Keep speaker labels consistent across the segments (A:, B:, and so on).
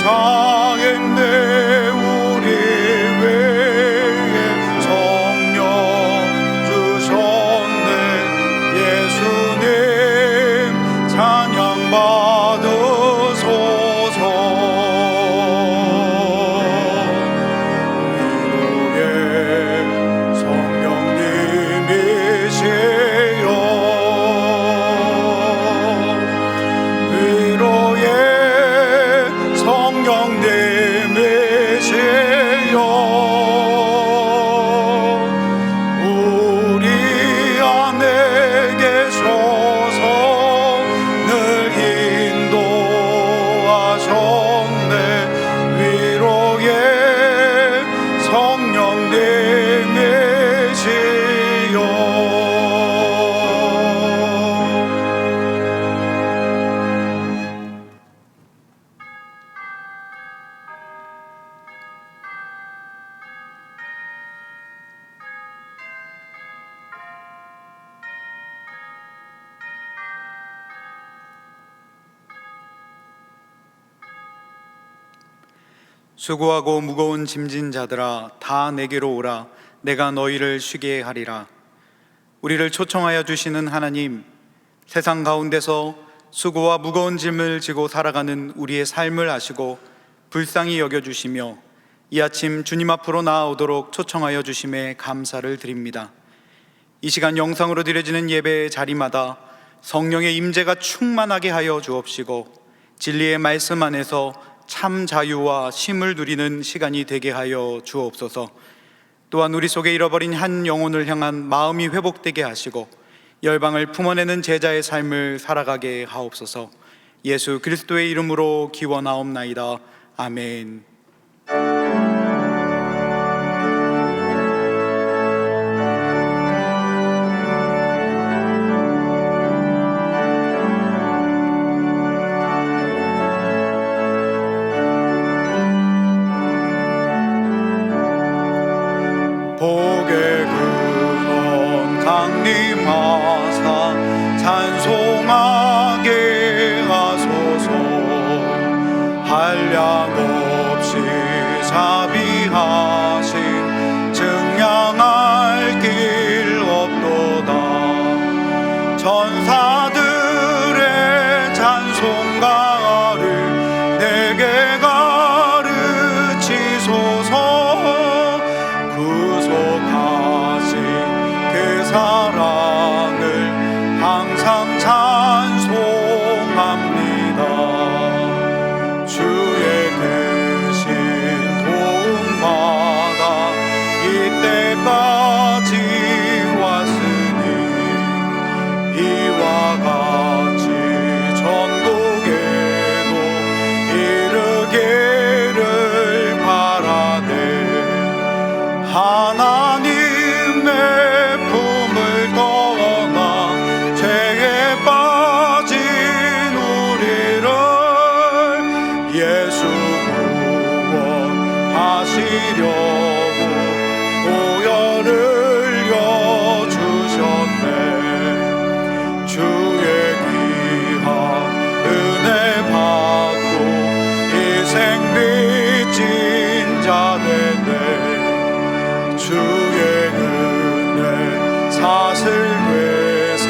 A: 사했네. 우리 외에 성령 주셨네. 예수님 찬양 받으소서. 위로의 성령님이시여, 위로의 성령님이시여, 우리 안에 계셔서 늘 인도하셨네. 위로의 성령님이시여. 수고하고 무거운 짐진 자들아, 다 내게로 오라. 내가 너희를 쉬게 하리라. 우리를 초청하여 주시는 하나님, 세상 가운데서 수고와 무거운 짐을 지고 살아가는 우리의 삶을 아시고 불쌍히 여겨주시며 이 아침 주님 앞으로 나아오도록 초청하여 주심에 감사를 드립니다. 이 시간 영상으로 드려지는 예배 자리마다 성령의 임재가 충만하게 하여 주옵시고 진리의 말씀 안에서 참 자유와 쉼을 누리는 시간이 되게 하여 주옵소서. 또한 우리 속에 잃어버린 한 영혼을 향한 마음이 회복되게 하시고 열방을 품어내는 제자의 삶을 살아가게 하옵소서. 예수 그리스도의 이름으로 기원하옵나이다. 아멘. 복의 근원 강림하사 찬송하게 하소서. 한량없이 자비하신 증량할 길 없도다. 천사들의 찬송가를 내게 가르치소서. 구속하신 그 사랑을 항상 찬송합니다. 주의 크신 도움받아 이때까지 왔으니 이와 같이 전국에도 이르기를 바라네. 하나님의 품을 떠나 죄에 빠진 우리를 예수 구원하시려고 보혈을 흘려주셨네. 주의 귀한 은혜 받고 희생 빚진 자 되네. 주의 은혜 사슬 되사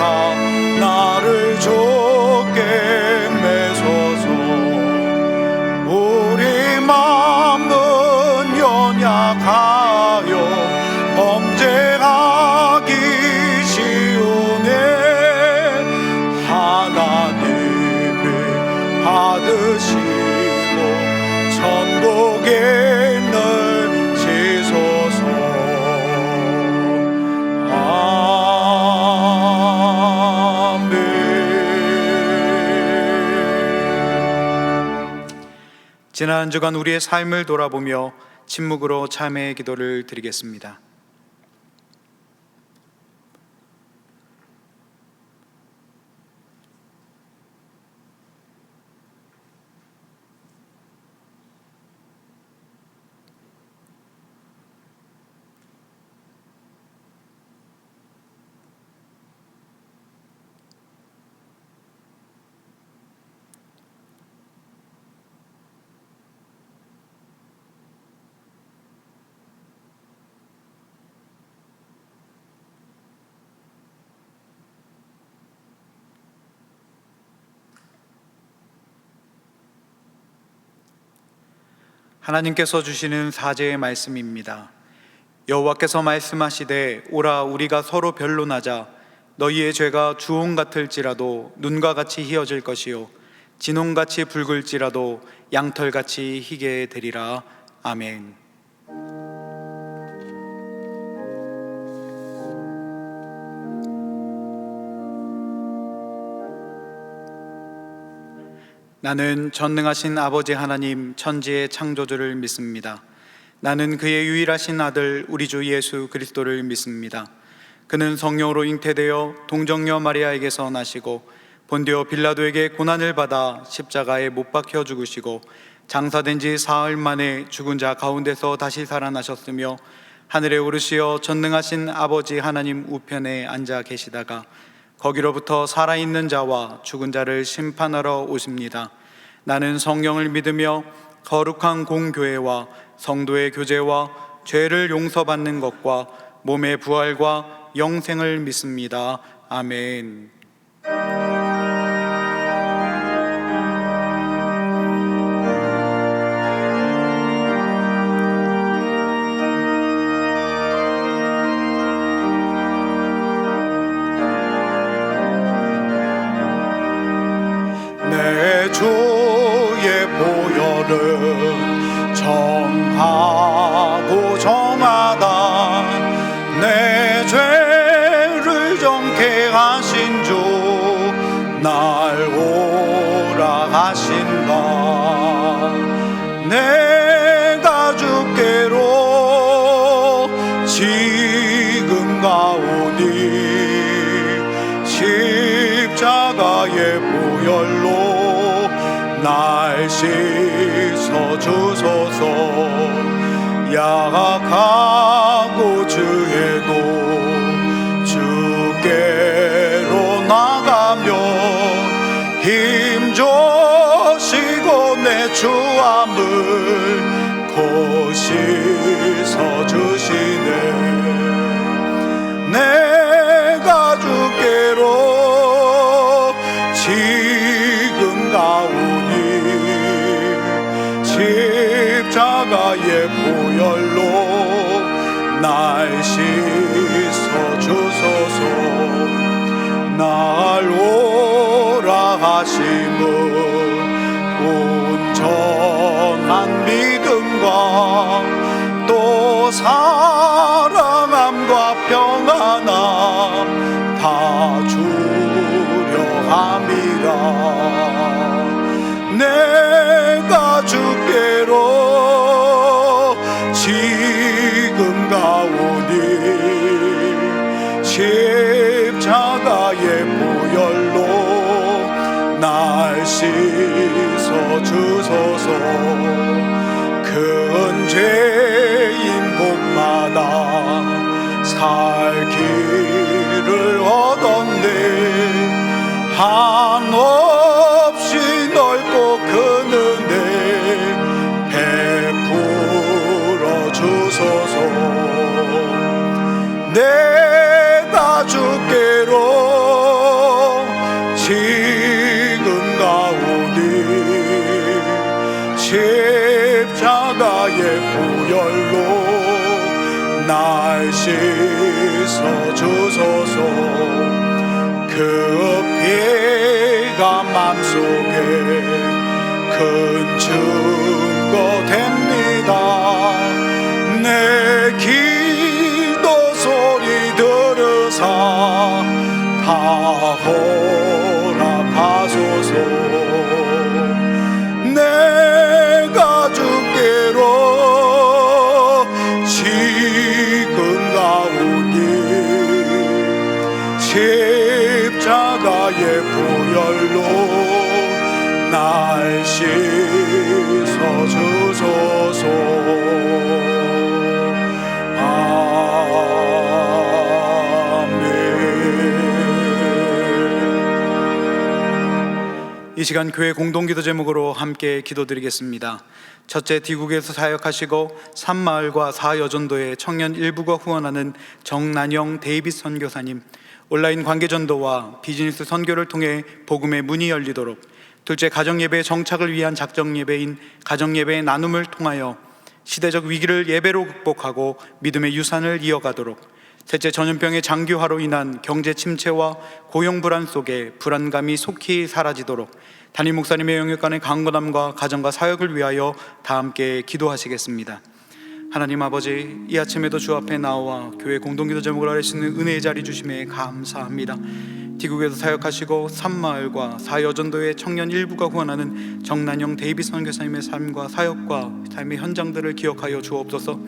A: 나를 좁게 매소서. 우리 마음은 연약하여 범죄하기 쉬우네. 하나님이 받으시고 천국에 넣으시소서. 지난 한 주간 우리의 삶을 돌아보며 침묵으로 참회의 기도를 드리겠습니다. 하나님께서 주시는 사제의 말씀입니다. 여호와께서 말씀하시되 오라 우리가 서로 변론하자. 너희의 죄가 주홍 같을지라도 눈과 같이 희어질 것이요 진홍같이 붉을지라도 양털같이 희게 되리라. 아멘. 나는 전능하신 아버지 하나님 천지의 창조주를 믿습니다. 나는 그의 유일하신 아들 우리 주 예수 그리스도를 믿습니다. 그는 성령으로 잉태되어 동정녀 마리아에게서 나시고 본디오 빌라도에게 고난을 받아 십자가에 못 박혀 죽으시고 장사된 지 사흘 만에 죽은 자 가운데서 다시 살아나셨으며 하늘에 오르시어 전능하신 아버지 하나님 우편에 앉아 계시다가 거기로부터 살아있는 자와 죽은 자를 심판하러 오십니다. 나는 성령을 믿으며 거룩한 공교회와 성도의 교제와 죄를 용서받는 것과 몸의 부활과 영생을 믿습니다. 아멘.
B: 내 주의 보혈은 정하고 정하다. 내 죄를 정케 하신 주 날 오라 하신다. 내가 주께로 지금 가오니 십자가의 보혈로 날 씻어 주소서. 약하고 죄도 주께로 나가며 힘 주시고 내 주함을 곧 씻어 주시네. 내가 주께로 지금 가오니 십자가의 보혈로 날 씻어 주소서. 날 오라 하심은 온전한 믿음과 또 사랑함과 평안함 다 주려 함이라. 내가 주께로 지금 가오니 십자가의 보혈로 날 씻어 주소서. 큰 죄인 곳마다 살 길을 얻었네. 한없이 넓고 큰 은혜 베풀어 주소서. 내가 주께로 지금 가오니 십자가의 보혈로 날 씻어 주소서. 그 피가 맘속에 큰 증거 됩니다. 내 기도 소리 들으사 다 허락하소서. 내가 주께로 지금 가오니 십자가의 보혈로 날 씻어 주소서.
A: 이 시간 교회 공동기도 제목으로 함께 기도드리겠습니다. 첫째, 디국에서 사역하시고 산마을과 사여전도의 청년 일부가 후원하는 정난영 데이빗 선교사님, 온라인 관계전도와 비즈니스 선교를 통해 복음의 문이 열리도록, 둘째, 가정예배의 정착을 위한 작정예배인 가정예배의 나눔을 통하여 시대적 위기를 예배로 극복하고 믿음의 유산을 이어가도록. 셋째, 전염병의 장기화로 인한 경제 침체와 고용 불안 속에 불안감이 속히 사라지도록 담임 목사님의 영육간의 강건함과 가정과 사역을 위하여 다 함께 기도하시겠습니다. 하나님 아버지, 이 아침에도 주 앞에 나와 교회 공동기도 제목을 아뢰 수 있는 은혜의 자리 주심에 감사합니다. 디국에서 사역하시고 산마을과 사여전도의 청년 일부가 후원하는 정난영 데이비 선교사님의 삶과 사역과 삶의 현장들을 기억하여 주옵소서.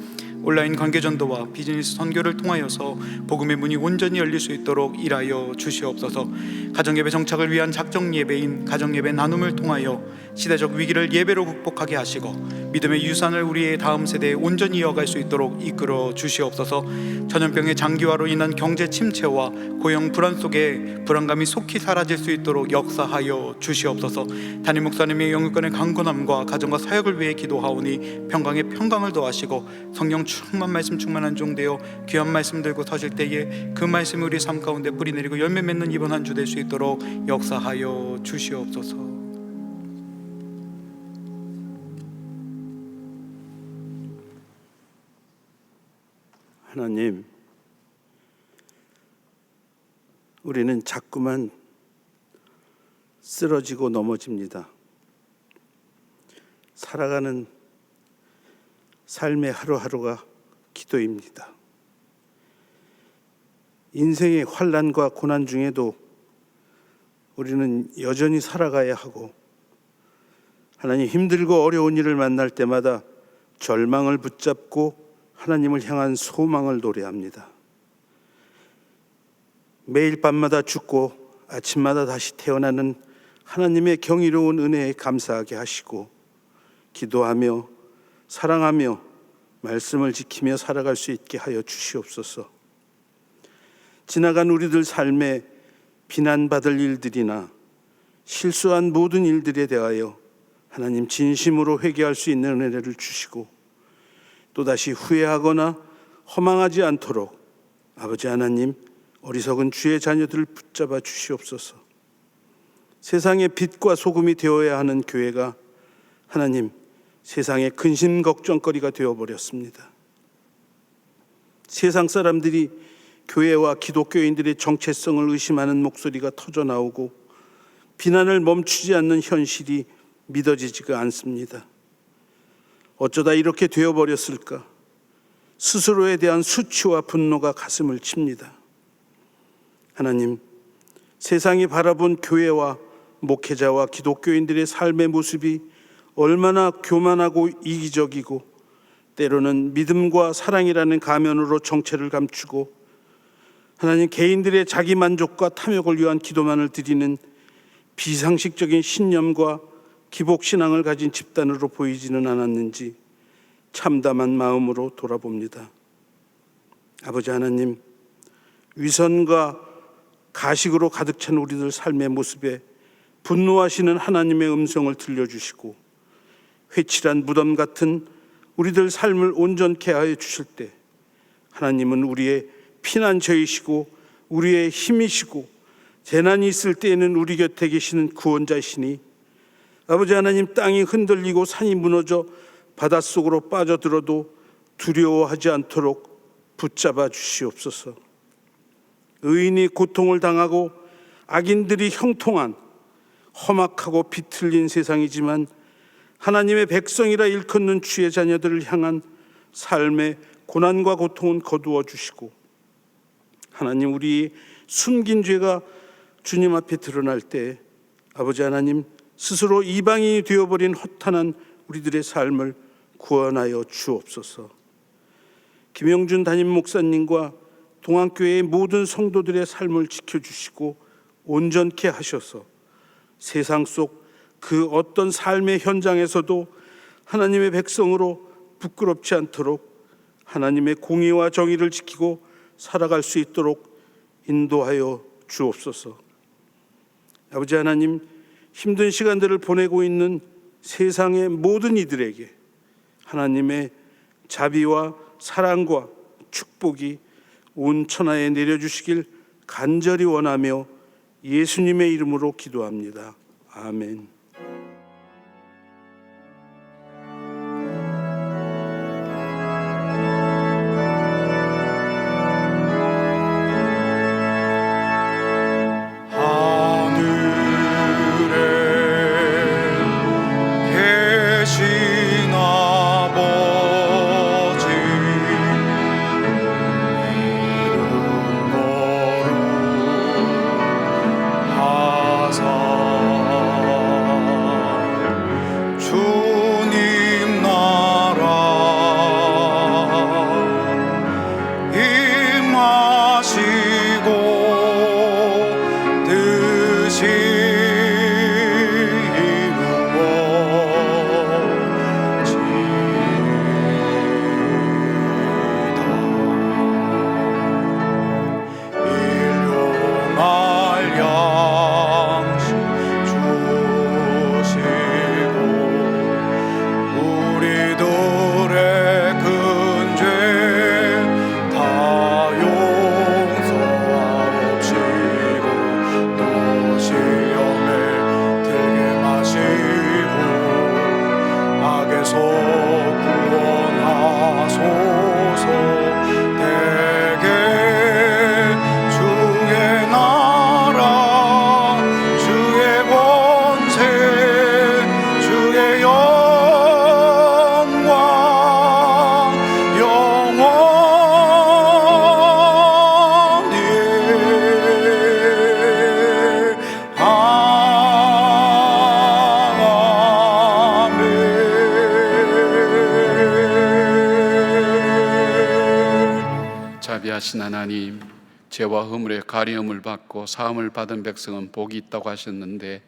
A: 온라인 관계전도와 비즈니스 선교를 통하여서 복음의 문이 온전히 열릴 수 있도록 일하여 주시옵소서. 가정예배 정착을 위한 작정예배인 가정예배 나눔을 통하여 시대적 위기를 예배로 극복하게 하시고 믿음의 유산을 우리의 다음 세대에 온전히 이어갈 수 있도록 이끌어 주시옵소서. 전염병의 장기화로 인한 경제 침체와 고용 불안 속에 불안감이 속히 사라질 수 있도록 역사하여 주시옵소서. 담임 목사님의 영육간의 강건함과 가정과 사역을 위해 기도하오니 평강에 평강을 더하시고 성령 충만 말씀 충만한 종 되어 귀한 말씀 들고 서실 때에 그 말씀이 우리 삶 가운데 뿌리 내리고 열매 맺는 이번 한 주 될 수 있도록 역사하여 주시옵소서.
C: 하나님, 우리는 자꾸만 쓰러지고 넘어집니다. 살아가는 삶의 하루하루가 기도입니다. 인생의 환난과 고난 중에도 우리는 여전히 살아가야 하고, 하나님, 힘들고 어려운 일을 만날 때마다 절망을 붙잡고 하나님을 향한 소망을 노래합니다. 매일 밤마다 죽고 아침마다 다시 태어나는 하나님의 경이로운 은혜에 감사하게 하시고, 기도하며 사랑하며 말씀을 지키며 살아갈 수 있게 하여 주시옵소서. 지나간 우리들 삶에 비난받을 일들이나 실수한 모든 일들에 대하여 하나님 진심으로 회개할 수 있는 은혜를 주시고, 또다시 후회하거나 허망하지 않도록 아버지 하나님, 어리석은 주의 자녀들을 붙잡아 주시옵소서. 세상의 빛과 소금이 되어야 하는 교회가 하나님, 세상의 근심 걱정거리가 되어버렸습니다. 세상 사람들이 교회와 기독교인들의 정체성을 의심하는 목소리가 터져나오고 비난을 멈추지 않는 현실이 믿어지지가 않습니다. 어쩌다 이렇게 되어버렸을까? 스스로에 대한 수치와 분노가 가슴을 칩니다. 하나님, 세상이 바라본 교회와 목회자와 기독교인들의 삶의 모습이 얼마나 교만하고 이기적이고 때로는 믿음과 사랑이라는 가면으로 정체를 감추고 하나님, 개인들의 자기 만족과 탐욕을 위한 기도만을 드리는 비상식적인 신념과 기복신앙을 가진 집단으로 보이지는 않았는지 참담한 마음으로 돌아봅니다. 아버지 하나님, 위선과 가식으로 가득 찬 우리들 삶의 모습에 분노하시는 하나님의 음성을 들려주시고 회칠한 무덤 같은 우리들 삶을 온전케 하여 주실 때 하나님은 우리의 피난처이시고 우리의 힘이시고 재난이 있을 때에는 우리 곁에 계시는 구원자이시니 아버지 하나님, 땅이 흔들리고 산이 무너져 바닷속으로 빠져들어도 두려워하지 않도록 붙잡아 주시옵소서. 의인이 고통을 당하고 악인들이 형통한 험악하고 비틀린 세상이지만 하나님의 백성이라 일컫는 주의 자녀들을 향한 삶의 고난과 고통은 거두어 주시고 하나님, 우리 숨긴 죄가 주님 앞에 드러날 때 아버지 하나님, 스스로 이방인이 되어버린 허탄한 우리들의 삶을 구원하여 주옵소서. 김영준 담임 목사님과 동안교회의 모든 성도들의 삶을 지켜주시고 온전케 하셔서 세상 속 그 어떤 삶의 현장에서도 하나님의 백성으로 부끄럽지 않도록 하나님의 공의와 정의를 지키고 살아갈 수 있도록 인도하여 주옵소서. 아버지 하나님, 힘든 시간들을 보내고 있는 세상의 모든 이들에게 하나님의 자비와 사랑과 축복이 온 천하에 내려주시길 간절히 원하며 예수님의 이름으로 기도합니다. 아멘.
A: 되신 아버지 이름 거룩하사 주님 나라 임하시고
D: 자비하신 하나님, 죄와 허물의 가리움을 받고 사함을 받은 백성은 복이 있다고 하셨는데,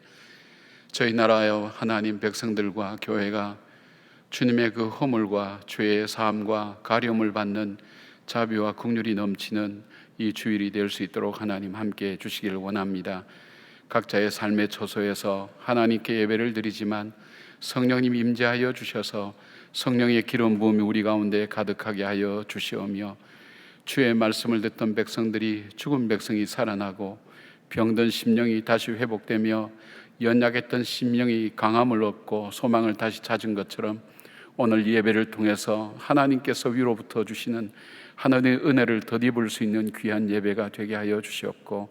D: 저희 나라의 하나님 백성들과 교회가 주님의 그 허물과 죄의 사함과 가리움을 받는 자비와 긍휼이 넘치는 이 주일이 될 수 있도록 하나님 함께 해 주시기를 원합니다. 각자의 삶의 처소에서 하나님께 예배를 드리지만 성령님 임재하여 주셔서 성령의 기름 부음이 우리 가운데 가득하게 하여 주시오며, 주의 말씀을 듣던 백성들이 죽은 백성이 살아나고 병든 심령이 다시 회복되며 연약했던 심령이 강함을 얻고 소망을 다시 찾은 것처럼 오늘 예배를 통해서 하나님께서 위로부터 주시는 하나님의 은혜를 덧입을 수 있는 귀한 예배가 되게 하여 주시옵고,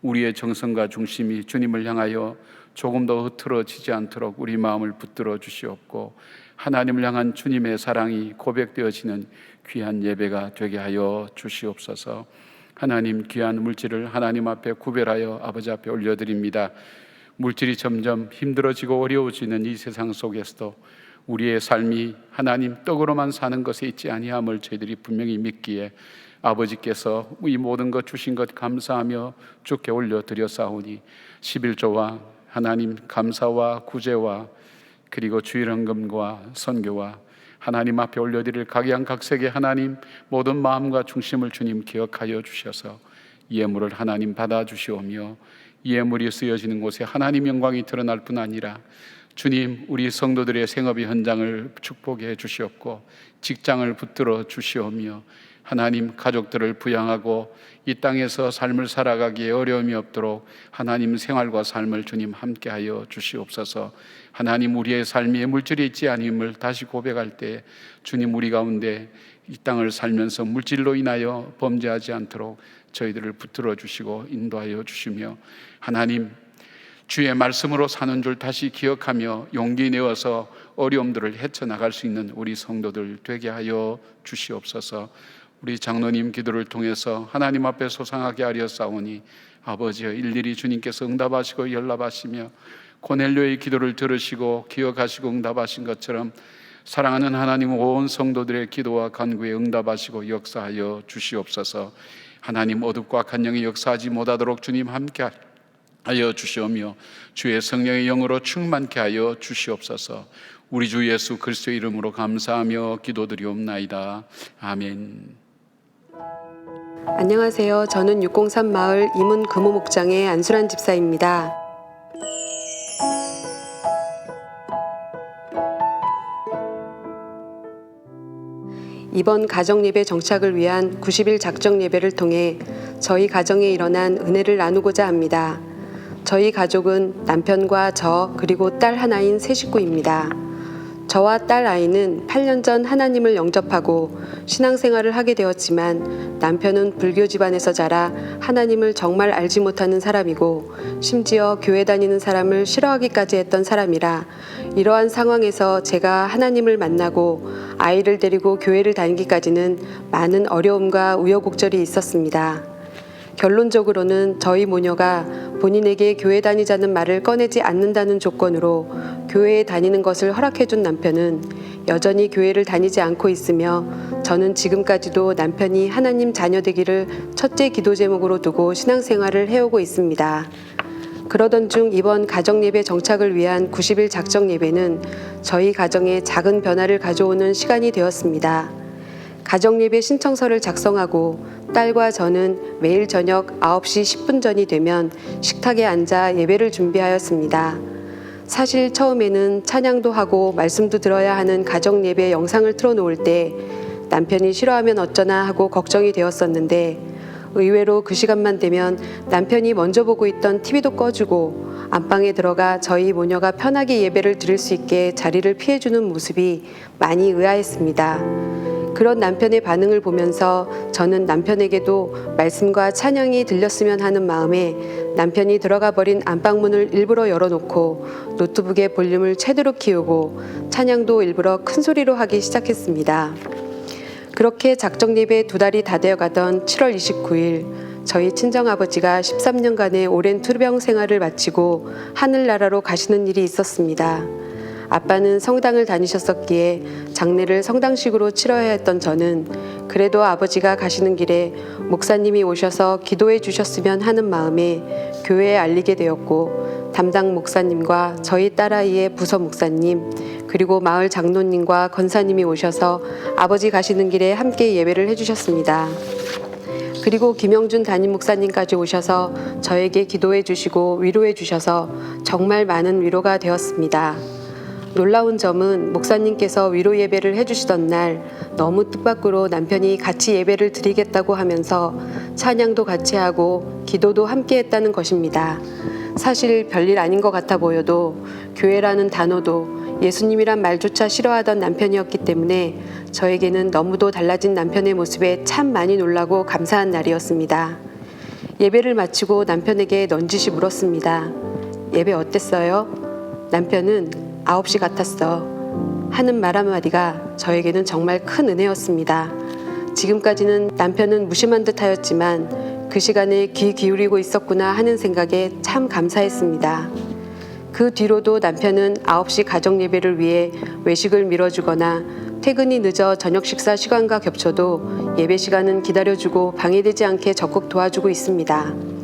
D: 우리의 정성과 중심이 주님을 향하여 조금 더 흐트러지지 않도록 우리 마음을 붙들어 주시옵고, 하나님을 향한 주님의 사랑이 고백되어지는 귀한 예배가 되게 하여 주시옵소서. 하나님, 귀한 물질을 하나님 앞에 구별하여 아버지 앞에 올려드립니다. 물질이 점점 힘들어지고 어려워지는 이 세상 속에서도 우리의 삶이 하나님 떡으로만 사는 것에 있지 아니함을 저희들이 분명히 믿기에 아버지께서 이 모든 것 주신 것 감사하며 주께 올려드렸사오니 11조와 하나님 감사와 구제와 그리고 주일헌금과 선교와 하나님 앞에 올려드릴 각양각색의 하나님 모든 마음과 중심을 주님 기억하여 주셔서 예물을 하나님 받아주시오며, 예물이 쓰여지는 곳에 하나님 영광이 드러날 뿐 아니라 주님 우리 성도들의 생업의 현장을 축복해 주시옵고, 직장을 붙들어 주시오며, 하나님 가족들을 부양하고 이 땅에서 삶을 살아가기에 어려움이 없도록 하나님 생활과 삶을 주님 함께하여 주시옵소서. 하나님, 우리의 삶에 물질이 있지 아님을 다시 고백할 때 주님 우리 가운데 이 땅을 살면서 물질로 인하여 범죄하지 않도록 저희들을 붙들어 주시고 인도하여 주시며, 하나님 주의 말씀으로 사는 줄 다시 기억하며 용기 내어서 어려움들을 헤쳐나갈 수 있는 우리 성도들 되게 하여 주시옵소서. 우리 장로님 기도를 통해서 하나님 앞에 소상하게 하려 싸우니 아버지여, 일일이 주님께서 응답하시고 연락하시며 고넬료의 기도를 들으시고 기억하시고 응답하신 것처럼 사랑하는 하나님 온 성도들의 기도와 간구에 응답하시고 역사하여 주시옵소서. 하나님, 어둡고 악한 영이 역사하지 못하도록 주님 함께 하여 주시오며 주의 성령의 영으로 충만케 하여 주시옵소서. 우리 주 예수 그리스도의 이름으로 감사하며 기도드리옵나이다. 아멘.
E: 안녕하세요. 저는 603 마을 이문 금호목장의 안수란 집사입니다. 이번 가정예배 정착을 위한 90일 작정예배를 통해 저희 가정에 일어난 은혜를 나누고자 합니다. 저희 가족은 남편과 저 그리고 딸 하나인 세 식구입니다. 저와 딸 아이는 8년 전 하나님을 영접하고 신앙생활을 하게 되었지만 남편은 불교 집안에서 자라 하나님을 정말 알지 못하는 사람이고 심지어 교회 다니는 사람을 싫어하기까지 했던 사람이라 이러한 상황에서 제가 하나님을 만나고 아이를 데리고 교회를 다니기까지는 많은 어려움과 우여곡절이 있었습니다. 결론적으로는 저희 모녀가 본인에게 교회 다니자는 말을 꺼내지 않는다는 조건으로 교회에 다니는 것을 허락해준 남편은 여전히 교회를 다니지 않고 있으며 저는 지금까지도 남편이 하나님 자녀 되기를 첫째 기도 제목으로 두고 신앙생활을 해오고 있습니다. 그러던 중 이번 가정예배 정착을 위한 90일 작정예배는 저희 가정에 작은 변화를 가져오는 시간이 되었습니다. 가정예배 신청서를 작성하고 딸과 저는 매일 저녁 9시 10분 전이 되면 식탁에 앉아 예배를 준비하였습니다. 사실 처음에는 찬양도 하고 말씀도 들어야 하는 가정예배 영상을 틀어놓을 때 남편이 싫어하면 어쩌나 하고 걱정이 되었었는데 의외로 그 시간만 되면 남편이 먼저 보고 있던 TV도 꺼주고 안방에 들어가 저희 모녀가 편하게 예배를 드릴 수 있게 자리를 피해주는 모습이 많이 의아했습니다. 그런 남편의 반응을 보면서 저는 남편에게도 말씀과 찬양이 들렸으면 하는 마음에 남편이 들어가 버린 안방문을 일부러 열어놓고 노트북의 볼륨을 최대로 키우고 찬양도 일부러 큰 소리로 하기 시작했습니다. 그렇게 작정예배 2달이 다 되어가던 7월 29일 저희 친정아버지가 13년간의 오랜 투병 생활을 마치고 하늘나라로 가시는 일이 있었습니다. 아빠는 성당을 다니셨었기에 장례를 성당식으로 치러야 했던 저는 그래도 아버지가 가시는 길에 목사님이 오셔서 기도해 주셨으면 하는 마음에 교회에 알리게 되었고 담당 목사님과 저희 딸아이의 부서 목사님 그리고 마을 장로님과 권사님이 오셔서 아버지 가시는 길에 함께 예배를 해주셨습니다. 그리고 김영준 담임 목사님까지 오셔서 저에게 기도해 주시고 위로해 주셔서 정말 많은 위로가 되었습니다. 놀라운 점은 목사님께서 위로 예배를 해주시던 날 너무 뜻밖으로 남편이 같이 예배를 드리겠다고 하면서 찬양도 같이 하고 기도도 함께 했다는 것입니다. 사실 별일 아닌 것 같아 보여도 교회라는 단어도 예수님이란 말조차 싫어하던 남편이었기 때문에 저에게는 너무도 달라진 남편의 모습에 참 많이 놀라고 감사한 날이었습니다. 예배를 마치고 남편에게 넌지시 물었습니다. 예배 어땠어요? 남편은 9시 같았어 하는 말 한마디가 저에게는 정말 큰 은혜였습니다. 지금까지는 남편은 무심한 듯 하였지만 그 시간에 귀 기울이고 있었구나 하는 생각에 참 감사했습니다. 그 뒤로도 남편은 9시 가정예배를 위해 외식을 밀어주거나 퇴근이 늦어 저녁 식사 시간과 겹쳐도 예배 시간은 기다려주고 방해되지 않게 적극 도와주고 있습니다.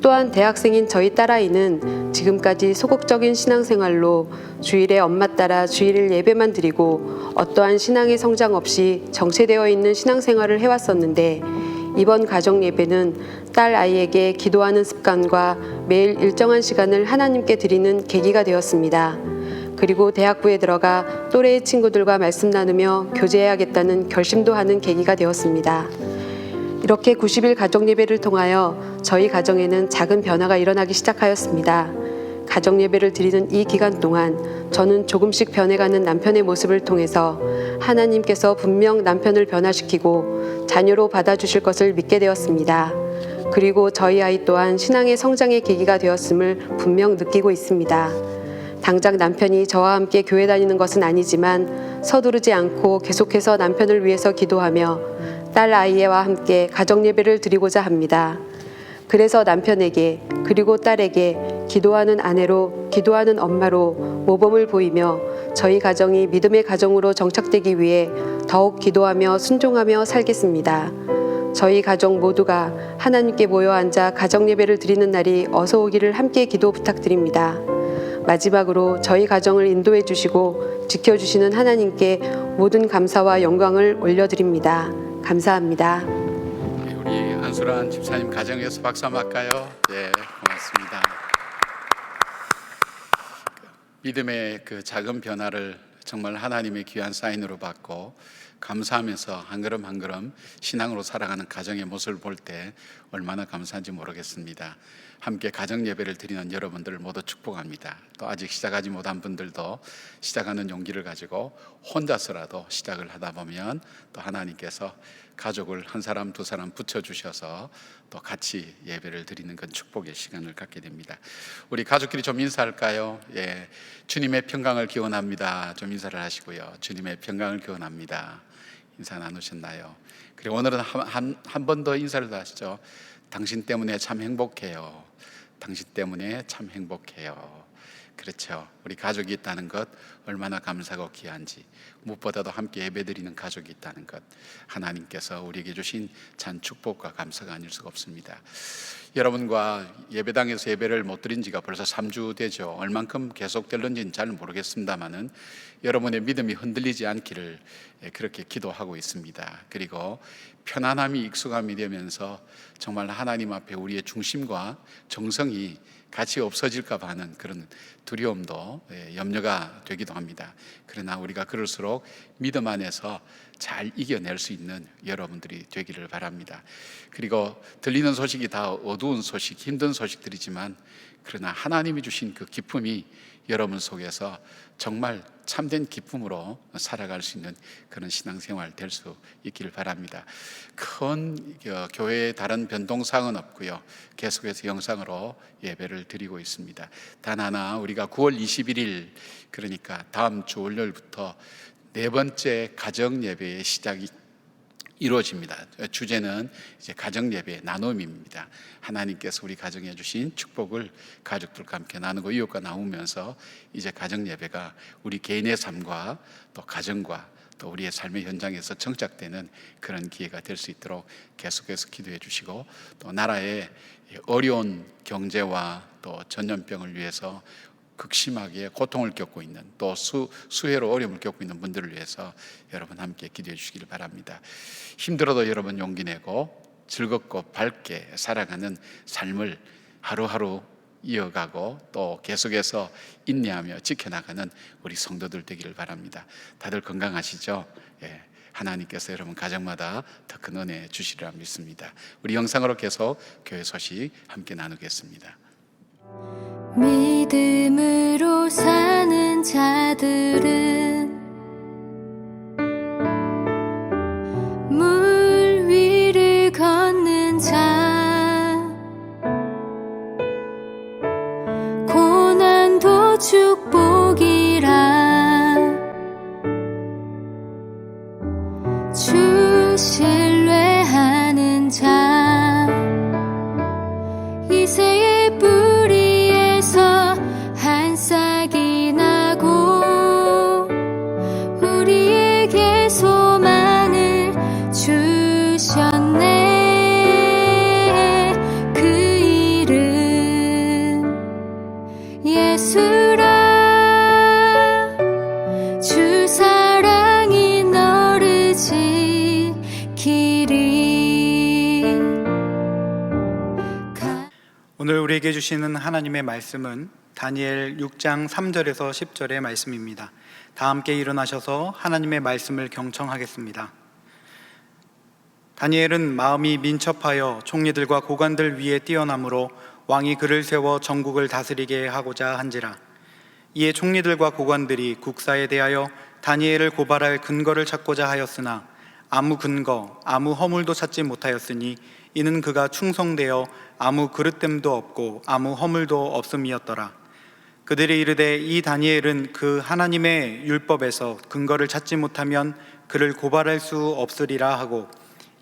E: 또한 대학생인 저희 딸아이는 지금까지 소극적인 신앙생활로 주일에 엄마 따라 주일일 예배만 드리고 어떠한 신앙의 성장 없이 정체되어 있는 신앙생활을 해왔었는데 이번 가정예배는 딸 아이에게 기도하는 습관과 매일 일정한 시간을 하나님께 드리는 계기가 되었습니다. 그리고 대학부에 들어가 또래의 친구들과 말씀 나누며 교제해야겠다는 결심도 하는 계기가 되었습니다. 이렇게 90일 가정예배를 통하여 저희 가정에는 작은 변화가 일어나기 시작하였습니다. 가정예배를 드리는 이 기간 동안 저는 조금씩 변해가는 남편의 모습을 통해서 하나님께서 분명 남편을 변화시키고 자녀로 받아주실 것을 믿게 되었습니다. 그리고 저희 아이 또한 신앙의 성장의 계기가 되었음을 분명 느끼고 있습니다. 당장 남편이 저와 함께 교회 다니는 것은 아니지만 서두르지 않고 계속해서 남편을 위해서 기도하며 딸 아이와 함께 가정예배를 드리고자 합니다. 그래서 남편에게 그리고 딸에게 기도하는 아내로 기도하는 엄마로 모범을 보이며 저희 가정이 믿음의 가정으로 정착되기 위해 더욱 기도하며 순종하며 살겠습니다. 저희 가족 모두가 하나님께 모여 앉아 가정예배를 드리는 날이 어서 오기를 함께 기도 부탁드립니다. 마지막으로 저희 가정을 인도해 주시고 지켜주시는 하나님께 모든 감사와 영광을 올려드립니다. 감사합니다.
D: 우리 한수란 집사님 가정에서 박수 한번 할까요? 네, 고맙습니다. 믿음의 그 작은 변화를 정말 하나님의 귀한 사인으로 받고 감사하면서 한 걸음 한 걸음 신앙으로 살아가는 가정의 모습을 볼 때 얼마나 감사한지 모르겠습니다. 함께 가정 예배를 드리는 여러분들을 모두 축복합니다. 또 아직 시작하지 못한 분들도 시작하는 용기를 가지고 혼자서라도 시작을 하다 보면 또 하나님께서 가족을 한 사람 두 사람 붙여주셔서 또 같이 예배를 드리는 그 축복의 시간을 갖게 됩니다. 우리 가족끼리 좀 인사할까요? 예, 주님의 평강을 기원합니다. 좀 인사를 하시고요. 주님의 평강을 기원합니다. 인사 나누셨나요? 그리고 오늘은 한 번 더 인사를 하시죠. 당신 때문에 참 행복해요. 당신 때문에 참 행복해요. 그렇죠. 우리 가족이 있다는 것 얼마나 감사하고 귀한지, 무엇보다도 함께 예배드리는 가족이 있다는 것, 하나님께서 우리에게 주신 찬 축복과 감사가 아닐 수가 없습니다. 여러분과 예배당에서 예배를 못 드린 지가 벌써 3주 되죠. 얼만큼 계속될는지는 잘 모르겠습니다만은 여러분의 믿음이 흔들리지 않기를 그렇게 기도하고 있습니다. 그리고 편안함이 익숙함이 되면서 정말 하나님 앞에 우리의 중심과 정성이 같이 없어질까 봐 하는 그런 두려움도 염려가 되기도 합니다. 그러나 우리가 그럴수록 믿음 안에서 잘 이겨낼 수 있는 여러분들이 되기를 바랍니다. 그리고 들리는 소식이 다 어두운 소식, 힘든 소식들이지만 그러나 하나님이 주신 그 기쁨이 여러분 속에서 정말 참된 기쁨으로 살아갈 수 있는 그런 신앙생활 될 수 있기를 바랍니다. 큰 교회에 다른 변동사항은 없고요. 계속해서 영상으로 예배를 드리고 있습니다. 단 하나, 우리가 9월 21일 그러니까 다음 주 월요일부터 네 번째 가정 예배의 시작이 이루어집니다. 주제는 이제 가정 예배 나눔입니다. 하나님께서 우리 가정에 주신 축복을 가족들과 함께 나누고 이웃과 나누면서 이제 가정 예배가 우리 개인의 삶과 또 가정과 또 우리의 삶의 현장에서 정착되는 그런 기회가 될 수 있도록 계속해서 기도해 주시고, 또 나라의 어려운 경제와 또 전염병을 위해서 극심하게 고통을 겪고 있는, 또 수해로 어려움을 겪고 있는 분들을 위해서 여러분 함께 기도해 주시길 바랍니다. 힘들어도 여러분 용기 내고 즐겁고 밝게 살아가는 삶을 하루하루 이어가고 또 계속해서 인내하며 지켜나가는 우리 성도들 되기를 바랍니다. 다들 건강하시죠? 예. 하나님께서 여러분 가정마다 더 큰 은혜 주시리라 믿습니다. 우리 영상으로 계속 교회 소식 함께 나누겠습니다.
F: 믿음으로 사는 자들은 물 위를 걷는 자, 고난도 축복이라 주 신뢰하는 자, 이새의 뿌리에서 한 싹이 나고 우리에게 소망을 주셨네. 그 이름 예수라. 주 사랑이 너를 지키리.
A: 오늘 우리에게 주시는 하나님의 말씀은 다니엘 6장 3절에서 10절의 말씀입니다. 다 함께 일어나셔서 하나님의 말씀을 경청하겠습니다. 다니엘은 마음이 민첩하여 총리들과 고관들 위에 뛰어나므로 왕이 그를 세워 전국을 다스리게 하고자 한지라. 이에 총리들과 고관들이 국사에 대하여 다니엘을 고발할 근거를 찾고자 하였으나 아무 근거, 아무 허물도 찾지 못하였으니 이는 그가 충성되어 아무 그릇됨도 없고 아무 허물도 없음이었더라. 그들이 이르되 이 다니엘은 그 하나님의 율법에서 근거를 찾지 못하면 그를 고발할 수 없으리라 하고,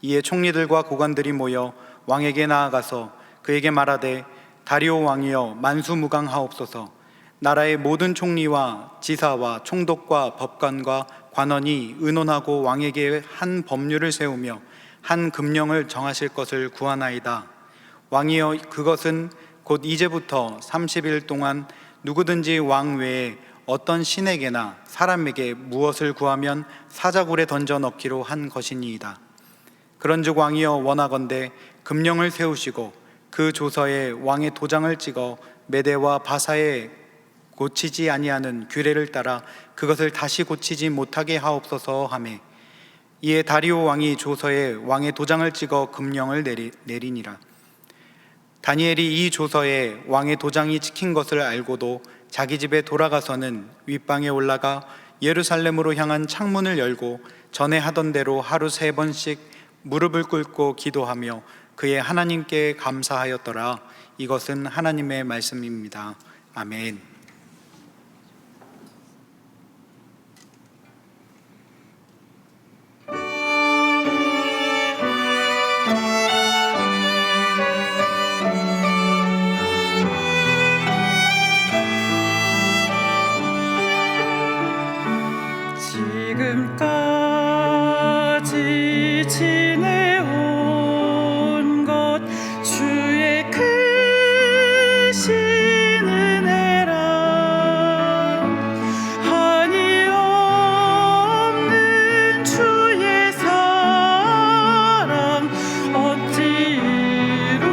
A: 이에 총리들과 고관들이 모여 왕에게 나아가서 그에게 말하되 다리오 왕이여 만수무강하옵소서. 나라의 모든 총리와 지사와 총독과 법관과 관원이 의논하고 왕에게 한 법률을 세우며 한 금령을 정하실 것을 구하나이다. 왕이여 그것은 곧 이제부터 30일 동안 누구든지 왕 외에 어떤 신에게나 사람에게 무엇을 구하면 사자굴에 던져 넣기로 한 것이니이다. 그런즉 왕이여 원하건대 금령을 세우시고 그 조서에 왕의 도장을 찍어 메대와 바사의 고치지 아니하는 규례를 따라 그것을 다시 고치지 못하게 하옵소서 하매, 이에 다리오 왕이 조서에 왕의 도장을 찍어 금령을 내리니라. 다니엘이 이 조서에 왕의 도장이 찍힌 것을 알고도 자기 집에 돌아가서는 윗방에 올라가 예루살렘으로 향한 창문을 열고 전에 하던 대로 하루 3번씩 무릎을 꿇고 기도하며 그의 하나님께 감사하였더라. 이것은 하나님의 말씀입니다. 아멘.
G: 지금까지 지내온 것 주의 크신 은혜라. 한이 없는 주의 사랑 어찌로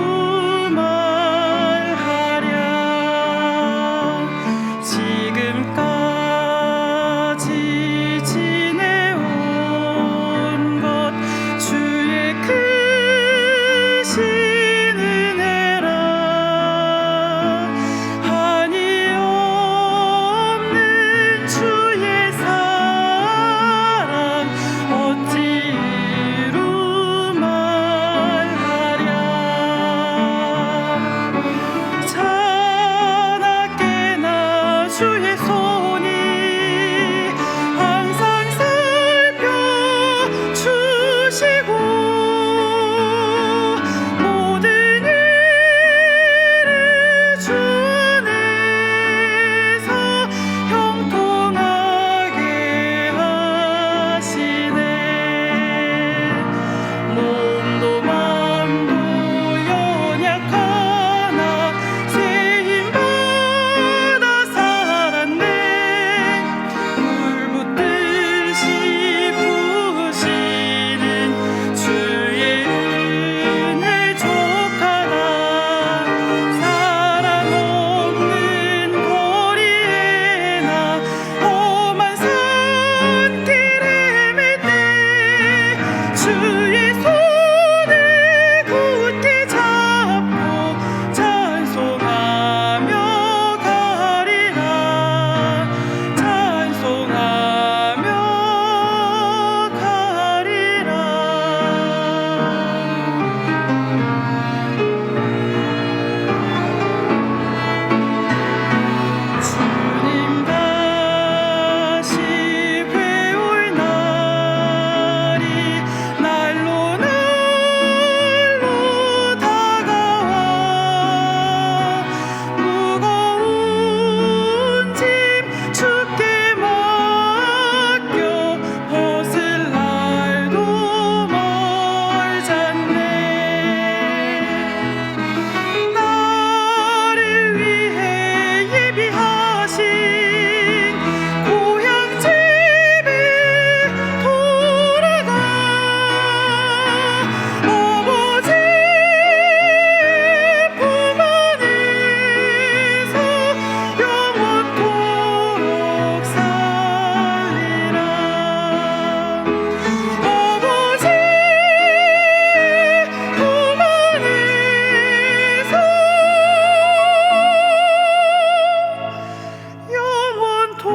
G: 말하랴. 지금까지 지내온 것 주의 크신 은혜라. 한이 없는 주의 사랑 어찌로 말하랴. 자나깨나 주의 손이 항상 살펴주시고 모든 일을 주 안에서 형통하게 하시네. 몸도 맘도 연약하나 새 힘받아 살았네. 불붙듯이 부으시는 주의 은혜 족하다. 사랑 없는 거리에 나 험한 산길 헤맬 때 주의 손을 굳게 잡고 찬송하며 가리라. 찬송하며 가리라. 주님 다시 회올 날이 날로 날로 다가와. 무거운 짐 주께 맡겨 벗을 날도 멀잖네. 나를 위해 예비하신 고향 집에 돌아가. 아버지의 품 안에서 영원토록 살리라. 아버지의 품 안에서 영원토록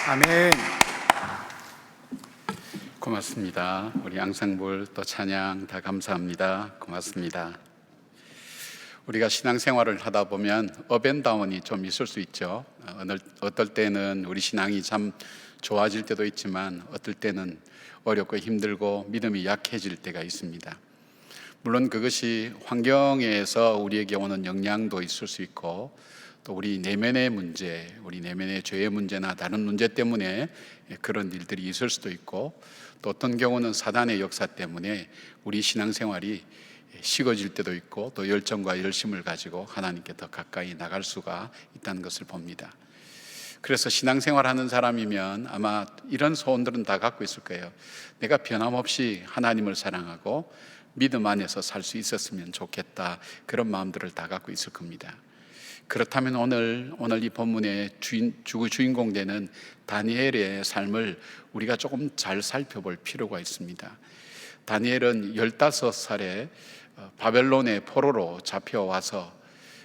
A: 아멘.
D: 고맙습니다. 우리 양상불 또 찬양 다 감사합니다. 고맙습니다. 우리가 신앙생활을 하다 보면 업앤다운이 좀 있을 수 있죠. 어떨 때는 우리 신앙이 참 좋아질 때도 있지만 어떨 때는 어렵고 힘들고 믿음이 약해질 때가 있습니다. 물론 그것이 환경에서 우리에게 오는 영향도 있을 수 있고 또 우리 내면의 문제, 우리 내면의 죄의 문제나 다른 문제 때문에 그런 일들이 있을 수도 있고, 또 어떤 경우는 사단의 역사 때문에 우리 신앙생활이 식어질 때도 있고, 또 열정과 열심을 가지고 하나님께 더 가까이 나갈 수가 있다는 것을 봅니다. 그래서 신앙생활하는 사람이면 아마 이런 소원들은 다 갖고 있을 거예요. 내가 변함없이 하나님을 사랑하고 믿음 안에서 살 수 있었으면 좋겠다, 그런 마음들을 다 갖고 있을 겁니다. 그렇다면 오늘 이 본문의 주인공 되는 다니엘의 삶을 우리가 조금 잘 살펴볼 필요가 있습니다. 다니엘은 15살에 바벨론의 포로로 잡혀와서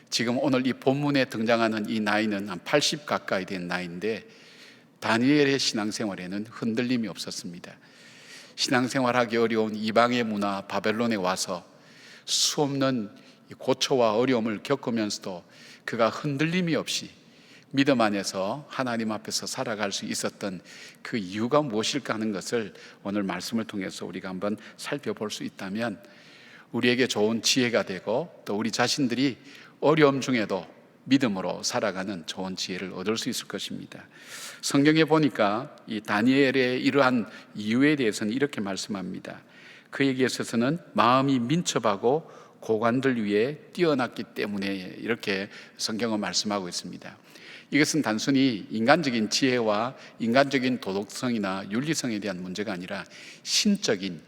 D: 지금 오늘 이 본문에 등장하는 이 나이는 한 80 가까이 된 나이인데, 다니엘의 신앙생활에는 흔들림이 없었습니다. 신앙생활하기 어려운 이방의 문화 바벨론에 와서 수없는 고초와 어려움을 겪으면서도 그가 흔들림이 없이 믿음 안에서 하나님 앞에서 살아갈 수 있었던 그 이유가 무엇일까 하는 것을 오늘 말씀을 통해서 우리가 한번 살펴볼 수 있다면 우리에게 좋은 지혜가 되고, 또 우리 자신들이 어려움 중에도 믿음으로 살아가는 좋은 지혜를 얻을 수 있을 것입니다. 성경에 보니까 이 다니엘의 이러한 이유에 대해서는 이렇게 말씀합니다. 그에게 있어서는 마음이 민첩하고 고관들 위에 뛰어났기 때문에, 이렇게 성경은 말씀하고 있습니다. 이것은 단순히 인간적인 지혜와 인간적인 도덕성이나 윤리성에 대한 문제가 아니라 신적인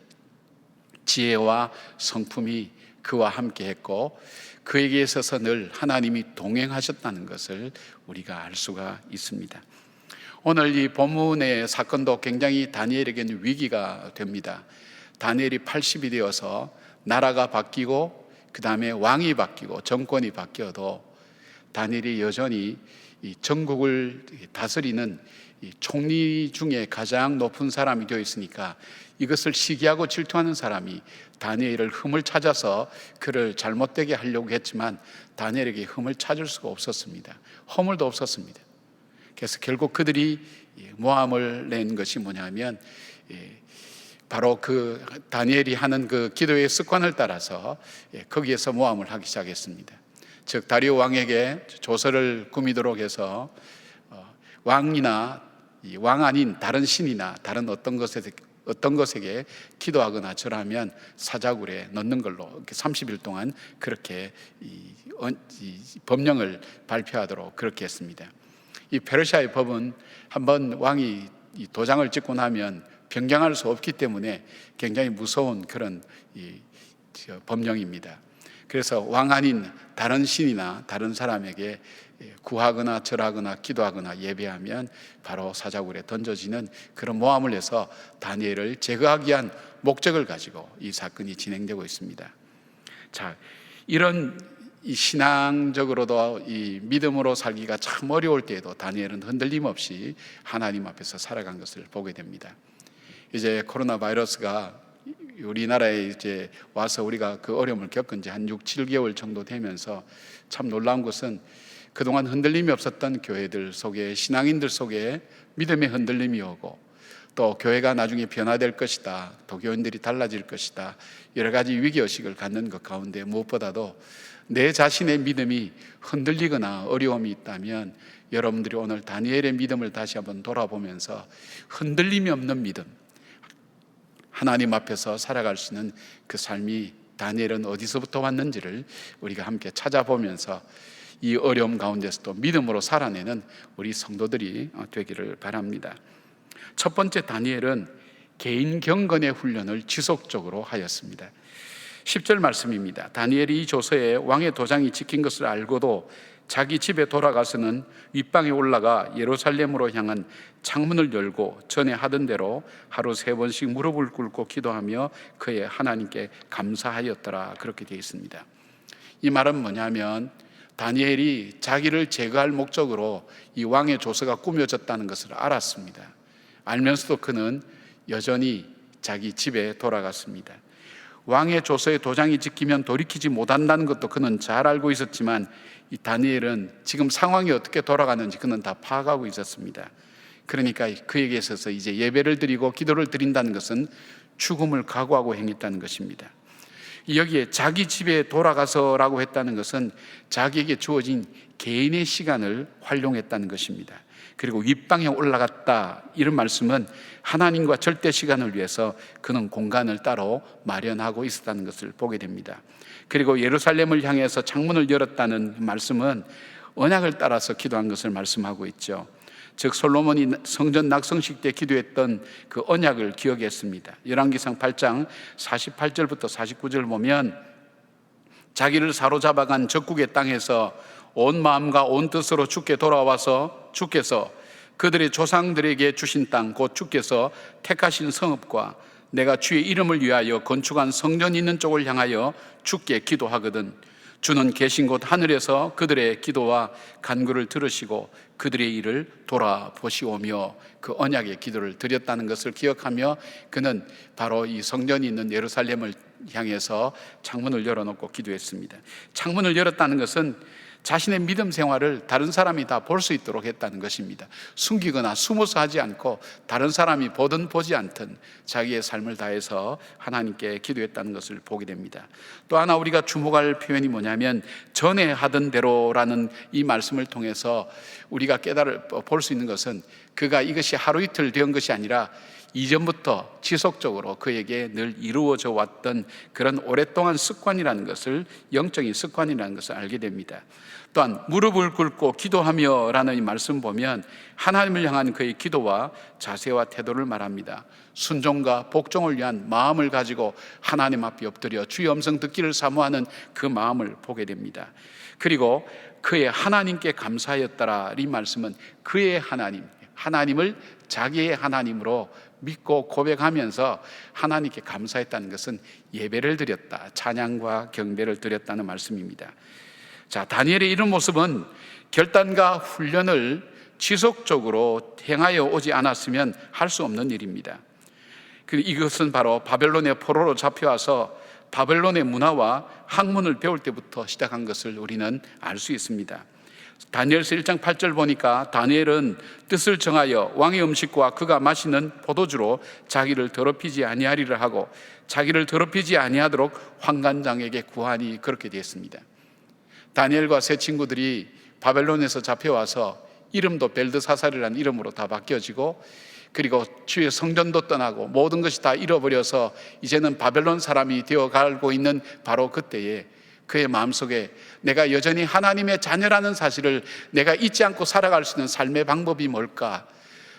D: 지혜와 성품이 그와 함께 했고, 그에게 있어서 늘 하나님이 동행하셨다는 것을 우리가 알 수가 있습니다. 오늘 이 본문의 사건도 굉장히 다니엘에게는 위기가 됩니다. 다니엘이 80이 되어서 나라가 바뀌고, 그 다음에 왕이 바뀌고 정권이 바뀌어도 다니엘이 여전히 이 전국을 다스리는 이 총리 중에 가장 높은 사람이 되어 있으니까, 이것을 시기하고 질투하는 사람이 다니엘을 흠을 찾아서 그를 잘못되게 하려고 했지만 다니엘에게 흠을 찾을 수가 없었습니다. 허물도 없었습니다. 그래서 결국 그들이 모함을 낸 것이 뭐냐면, 바로 그 다니엘이 하는 그 기도의 습관을 따라서 거기에서 모함을 하기 시작했습니다. 즉 다리오 왕에게 조서를 꾸미도록 해서 왕이나 왕 아닌 다른 신이나 다른 어떤 것에게 기도하거나 절하면 사자굴에 넣는 걸로 이렇게 30일 동안 그렇게 이 법령을 발표하도록 그렇게 했습니다. 이 페르시아의 법은 한번 왕이 이 도장을 찍고 나면 변경할 수 없기 때문에 굉장히 무서운 그런 법령입니다. 그래서 왕 아닌 다른 신이나 다른 사람에게 구하거나 절하거나 기도하거나 예배하면 바로 사자굴에 던져지는 그런 모함을 해서 다니엘을 제거하기 위한 목적을 가지고 이 사건이 진행되고 있습니다. 자, 이런 이 신앙적으로도 이 믿음으로 살기가 참 어려울 때에도 다니엘은 흔들림 없이 하나님 앞에서 살아간 것을 보게 됩니다. 이제 코로나 바이러스가 우리나라에 이제 와서 우리가 그 어려움을 겪은 지 한 6, 7개월 정도 되면서 참 놀라운 것은 그동안 흔들림이 없었던 교회들 속에, 신앙인들 속에 믿음의 흔들림이 오고, 또 교회가 나중에 변화될 것이다, 또 교인들이 달라질 것이다, 여러 가지 위기의식을 갖는 것 가운데 무엇보다도 내 자신의 믿음이 흔들리거나 어려움이 있다면 여러분들이 오늘 다니엘의 믿음을 다시 한번 돌아보면서 흔들림이 없는 믿음, 하나님 앞에서 살아갈 수 있는 그 삶이 다니엘은 어디서부터 왔는지를 우리가 함께 찾아보면서 이 어려움 가운데서도 믿음으로 살아내는 우리 성도들이 되기를 바랍니다. 첫 번째, 다니엘은 개인 경건의 훈련을 지속적으로 하였습니다. 10절 말씀입니다. 다니엘이 이 조서에 왕의 도장이 찍힌 것을 알고도 자기 집에 돌아가서는 윗방에 올라가 예루살렘으로 향한 창문을 열고 전에 하던 대로 하루 3번씩 무릎을 꿇고 기도하며 그의 하나님께 감사하였더라, 그렇게 되어 있습니다. 이 말은 뭐냐면 다니엘이 자기를 제거할 목적으로 이 왕의 조서가 꾸며졌다는 것을 알았습니다. 알면서도 그는 여전히 자기 집에 돌아갔습니다. 왕의 조서에 도장이 찍히면 돌이키지 못한다는 것도 그는 잘 알고 있었지만 이 다니엘은 지금 상황이 어떻게 돌아가는지 그는 다 파악하고 있었습니다. 그러니까 그에게 있어서 이제 예배를 드리고 기도를 드린다는 것은 죽음을 각오하고 행했다는 것입니다. 여기에 자기 집에 돌아가서라고 했다는 것은 자기에게 주어진 개인의 시간을 활용했다는 것입니다. 그리고 윗방에 올라갔다, 이런 말씀은 하나님과 절대 시간을 위해서 그는 공간을 따로 마련하고 있었다는 것을 보게 됩니다. 그리고 예루살렘을 향해서 창문을 열었다는 말씀은 언약을 따라서 기도한 것을 말씀하고 있죠. 즉 솔로몬이 성전 낙성식 때 기도했던 그 언약을 기억했습니다. 열왕기상 8장 48절부터 49절 보면 자기를 사로잡아간 적국의 땅에서 온 마음과 온 뜻으로 주께 돌아와서 주께서 그들의 조상들에게 주신 땅 곧 주께서 택하신 성읍과 내가 주의 이름을 위하여 건축한 성전이 있는 쪽을 향하여 주께 기도하거든 주는 계신 곳 하늘에서 그들의 기도와 간구를 들으시고 그들의 일을 돌아보시오며 그 언약의 기도를 드렸다는 것을 기억하며 그는 바로 이 성전이 있는 예루살렘을 향해서 창문을 열어놓고 기도했습니다. 창문을 열었다는 것은 자신의 믿음 생활을 다른 사람이 다 볼 수 있도록 했다는 것입니다. 숨기거나 숨어서 하지 않고 다른 사람이 보든 보지 않든 자기의 삶을 다해서 하나님께 기도했다는 것을 보게 됩니다. 또 하나 우리가 주목할 표현이 뭐냐면 전에 하던 대로라는 이 말씀을 통해서 우리가 볼 수 있는 것은 그가 이것이 하루 이틀 된 것이 아니라 이전부터 지속적으로 그에게 늘 이루어져 왔던 그런 오랫동안 습관이라는 것을, 영적인 습관이라는 것을 알게 됩니다. 또한 무릎을 꿇고 기도하며 라는 이 말씀 보면 하나님을 향한 그의 기도와 자세와 태도를 말합니다. 순종과 복종을 위한 마음을 가지고 하나님 앞에 엎드려 주의 음성 듣기를 사모하는 그 마음을 보게 됩니다. 그리고 그의 하나님께 감사하였더라, 이 말씀은 그의 하나님을 자기의 하나님으로 믿고 고백하면서 하나님께 감사했다는 것은 예배를 드렸다, 찬양과 경배를 드렸다는 말씀입니다. 자, 다니엘의 이런 모습은 결단과 훈련을 지속적으로 행하여 오지 않았으면 할 수 없는 일입니다. 그리고 이것은 바로 바벨론의 포로로 잡혀와서 바벨론의 문화와 학문을 배울 때부터 시작한 것을 우리는 알 수 있습니다. 다니엘서 1장 8절 보니까 다니엘은 뜻을 정하여 왕의 음식과 그가 마시는 포도주로 자기를 더럽히지 아니하리라 하고 자기를 더럽히지 아니하도록 환관장에게 구하니 그렇게 되었습니다. 다니엘과 세 친구들이 바벨론에서 잡혀와서 이름도 벨드사살이라는 이름으로 다 바뀌어지고 그리고 주의 성전도 떠나고 모든 것이 다 잃어버려서 이제는 바벨론 사람이 되어가고 있는 바로 그때에 그의 마음속에 내가 여전히 하나님의 자녀라는 사실을 내가 잊지 않고 살아갈 수 있는 삶의 방법이 뭘까?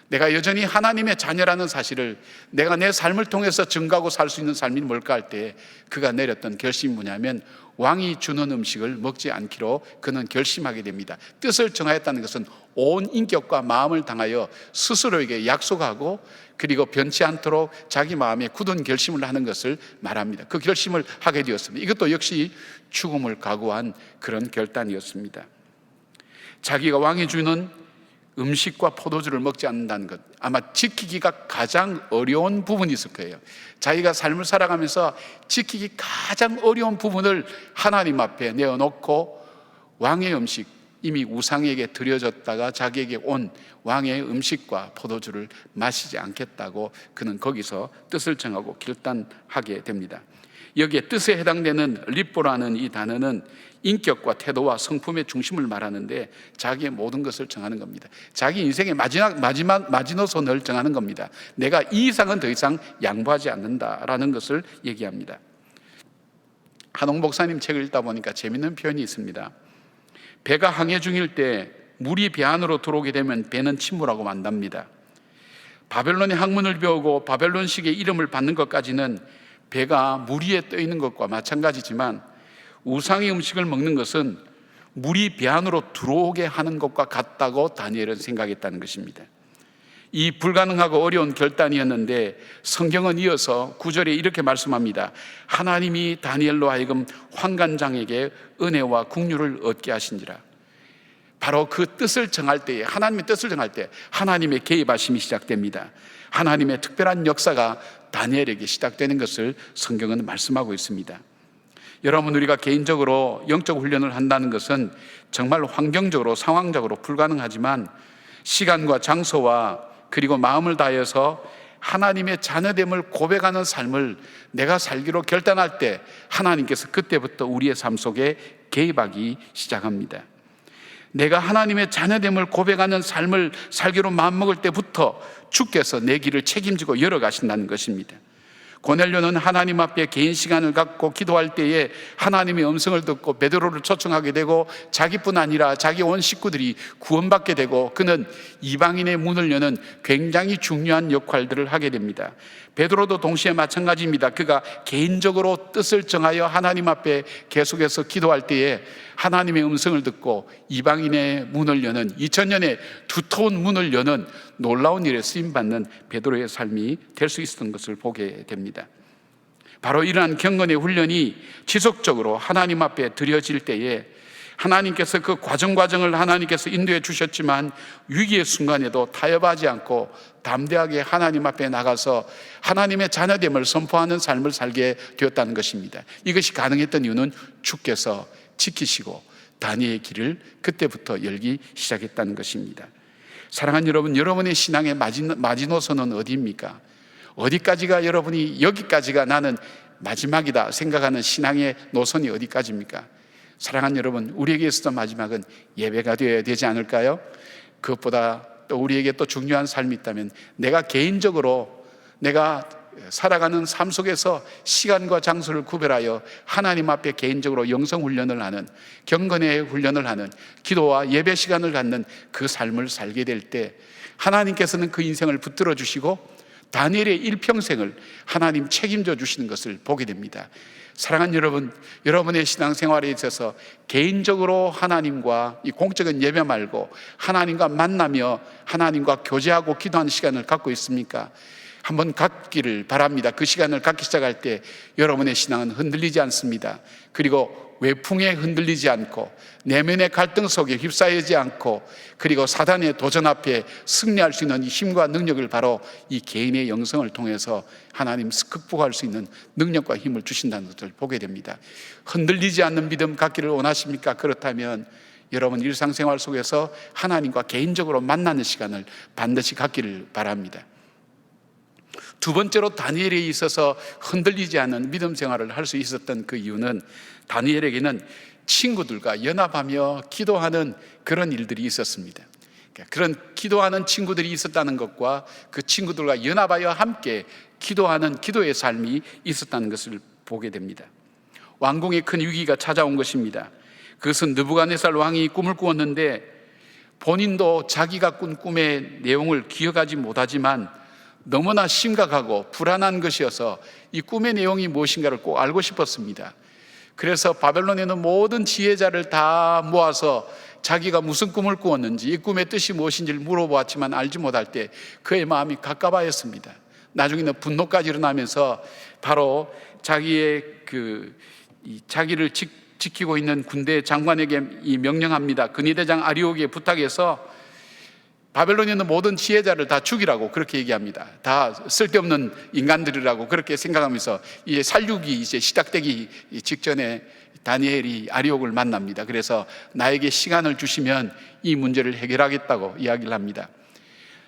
D: 내가 여전히 하나님의 자녀라는 사실을 내가 내 삶을 통해서 증거하고 살 수 있는 삶이 뭘까 할 때 그가 내렸던 결심이 뭐냐면 왕이 주는 음식을 먹지 않기로 그는 결심하게 됩니다. 뜻을 정하였다는 것은 온 인격과 마음을 당하여 스스로에게 약속하고 그리고 변치 않도록 자기 마음에 굳은 결심을 하는 것을 말합니다. 그 결심을 하게 되었습니다. 이것도 역시 죽음을 각오한 그런 결단이었습니다. 자기가 왕이 주는 음식과 포도주를 먹지 않는다는 것, 아마 지키기가 가장 어려운 부분이 있을 거예요. 자기가 삶을 살아가면서 지키기 가장 어려운 부분을 하나님 앞에 내어놓고 왕의 음식, 이미 우상에게 드려졌다가 자기에게 온 왕의 음식과 포도주를 마시지 않겠다고 그는 거기서 뜻을 정하고 결단하게 됩니다. 여기에 뜻에 해당되는 리뽀라는 이 단어는 인격과 태도와 성품의 중심을 말하는데 자기의 모든 것을 정하는 겁니다. 자기 인생의 마지막 마지노선을 정하는 겁니다. 내가 이 이상은 더 이상 양보하지 않는다라는 것을 얘기합니다. 한홍 목사님 책을 읽다 보니까 재밌는 표현이 있습니다. 배가 항해 중일 때 물이 배 안으로 들어오게 되면 배는 침몰하고 만답니다. 바벨론의 학문을 배우고 바벨론식의 이름을 받는 것까지는 배가 물 위에 떠 있는 것과 마찬가지지만 우상의 음식을 먹는 것은 물이 배 안으로 들어오게 하는 것과 같다고 다니엘은 생각했다는 것입니다. 이 불가능하고 어려운 결단이었는데 성경은 이어서 9절에 이렇게 말씀합니다. 하나님이 다니엘로 하여금 환관장에게 은혜와 국류를 얻게 하신지라. 바로 그 뜻을 정할 때에, 하나님의 뜻을 정할 때 하나님의 개입하심이 시작됩니다. 하나님의 특별한 역사가 다니엘에게 시작되는 것을 성경은 말씀하고 있습니다. 여러분, 우리가 개인적으로 영적 훈련을 한다는 것은 정말 환경적으로 상황적으로 불가능하지만 시간과 장소와 그리고 마음을 다해서 하나님의 자녀됨을 고백하는 삶을 내가 살기로 결단할 때 하나님께서 그때부터 우리의 삶 속에 개입하기 시작합니다. 내가 하나님의 자녀됨을 고백하는 삶을 살기로 마음먹을 때부터 주께서 내 길을 책임지고 열어가신다는 것입니다. 고넬료는 하나님 앞에 개인 시간을 갖고 기도할 때에 하나님의 음성을 듣고 베드로를 초청하게 되고 자기뿐 아니라 자기 온 식구들이 구원받게 되고 그는 이방인의 문을 여는 굉장히 중요한 역할들을 하게 됩니다. 베드로도 동시에 마찬가지입니다. 그가 개인적으로 뜻을 정하여 하나님 앞에 계속해서 기도할 때에 하나님의 음성을 듣고 이방인의 문을 여는 2000년의 두터운 문을 여는 놀라운 일에 쓰임받는 베드로의 삶이 될 수 있었던 것을 보게 됩니다. 바로 이러한 경건의 훈련이 지속적으로 하나님 앞에 드려질 때에 하나님께서 그 과정을 하나님께서 인도해 주셨지만 위기의 순간에도 타협하지 않고 담대하게 하나님 앞에 나가서 하나님의 자녀됨을 선포하는 삶을 살게 되었다는 것입니다. 이것이 가능했던 이유는 주께서 지키시고 다니엘의 길을 그때부터 열기 시작했다는 것입니다. 사랑하는 여러분, 여러분의 신앙의 마지노선은 어디입니까? 어디까지가 여러분이 여기까지가 나는 마지막이다 생각하는 신앙의 노선이 어디까지입니까? 사랑하는 여러분, 우리에게 있어서 마지막은 예배가 되어야 되지 않을까요? 그것보다 또 우리에게 또 중요한 삶이 있다면 내가 개인적으로 내가 살아가는 삶 속에서 시간과 장소를 구별하여 하나님 앞에 개인적으로 영성훈련을 하는, 경건의 훈련을 하는, 기도와 예배 시간을 갖는 그 삶을 살게 될 때 하나님께서는 그 인생을 붙들어 주시고 다니엘의 일평생을 하나님 책임져 주시는 것을 보게 됩니다. 사랑하는 여러분, 여러분의 신앙생활에 있어서 개인적으로 하나님과 이 공적인 예배 말고 하나님과 만나며 하나님과 교제하고 기도하는 시간을 갖고 있습니까? 한번 갖기를 바랍니다. 그 시간을 갖기 시작할 때 여러분의 신앙은 흔들리지 않습니다. 그리고 외풍에 흔들리지 않고 내면의 갈등 속에 휩싸이지 않고 그리고 사단의 도전 앞에 승리할 수 있는 힘과 능력을 바로 이 개인의 영성을 통해서 하나님 극복할 수 있는 능력과 힘을 주신다는 것을 보게 됩니다. 흔들리지 않는 믿음 갖기를 원하십니까? 그렇다면 여러분 일상생활 속에서 하나님과 개인적으로 만나는 시간을 반드시 갖기를 바랍니다. 두 번째로 다니엘에 있어서 흔들리지 않는 믿음 생활을 할 수 있었던 그 이유는 다니엘에게는 친구들과 연합하며 기도하는 그런 일들이 있었습니다. 그런 기도하는 친구들이 있었다는 것과 그 친구들과 연합하여 함께 기도하는 기도의 삶이 있었다는 것을 보게 됩니다. 왕궁에 큰 위기가 찾아온 것입니다. 그것은 느부갓네살 왕이 꿈을 꾸었는데 본인도 자기가 꾼 꿈의 내용을 기억하지 못하지만 너무나 심각하고 불안한 것이어서 이 꿈의 내용이 무엇인가를 꼭 알고 싶었습니다. 그래서 바벨론에 있는 모든 지혜자를 다 모아서 자기가 무슨 꿈을 꾸었는지 이 꿈의 뜻이 무엇인지를 물어보았지만 알지 못할 때 그의 마음이 갑갑하였습니다. 나중에는 분노까지 일어나면서 바로 자기의 자기를 지키고 있는 군대 장관에게 이 명령합니다. 근위대장 아리옥에 부탁해서 바벨론에 있는 모든 지혜자를 다 죽이라고 그렇게 얘기합니다. 다 쓸데없는 인간들이라고 그렇게 생각하면서 이제 살육이 이제 시작되기 직전에 다니엘이 아리옥을 만납니다. 그래서 나에게 시간을 주시면 이 문제를 해결하겠다고 이야기를 합니다.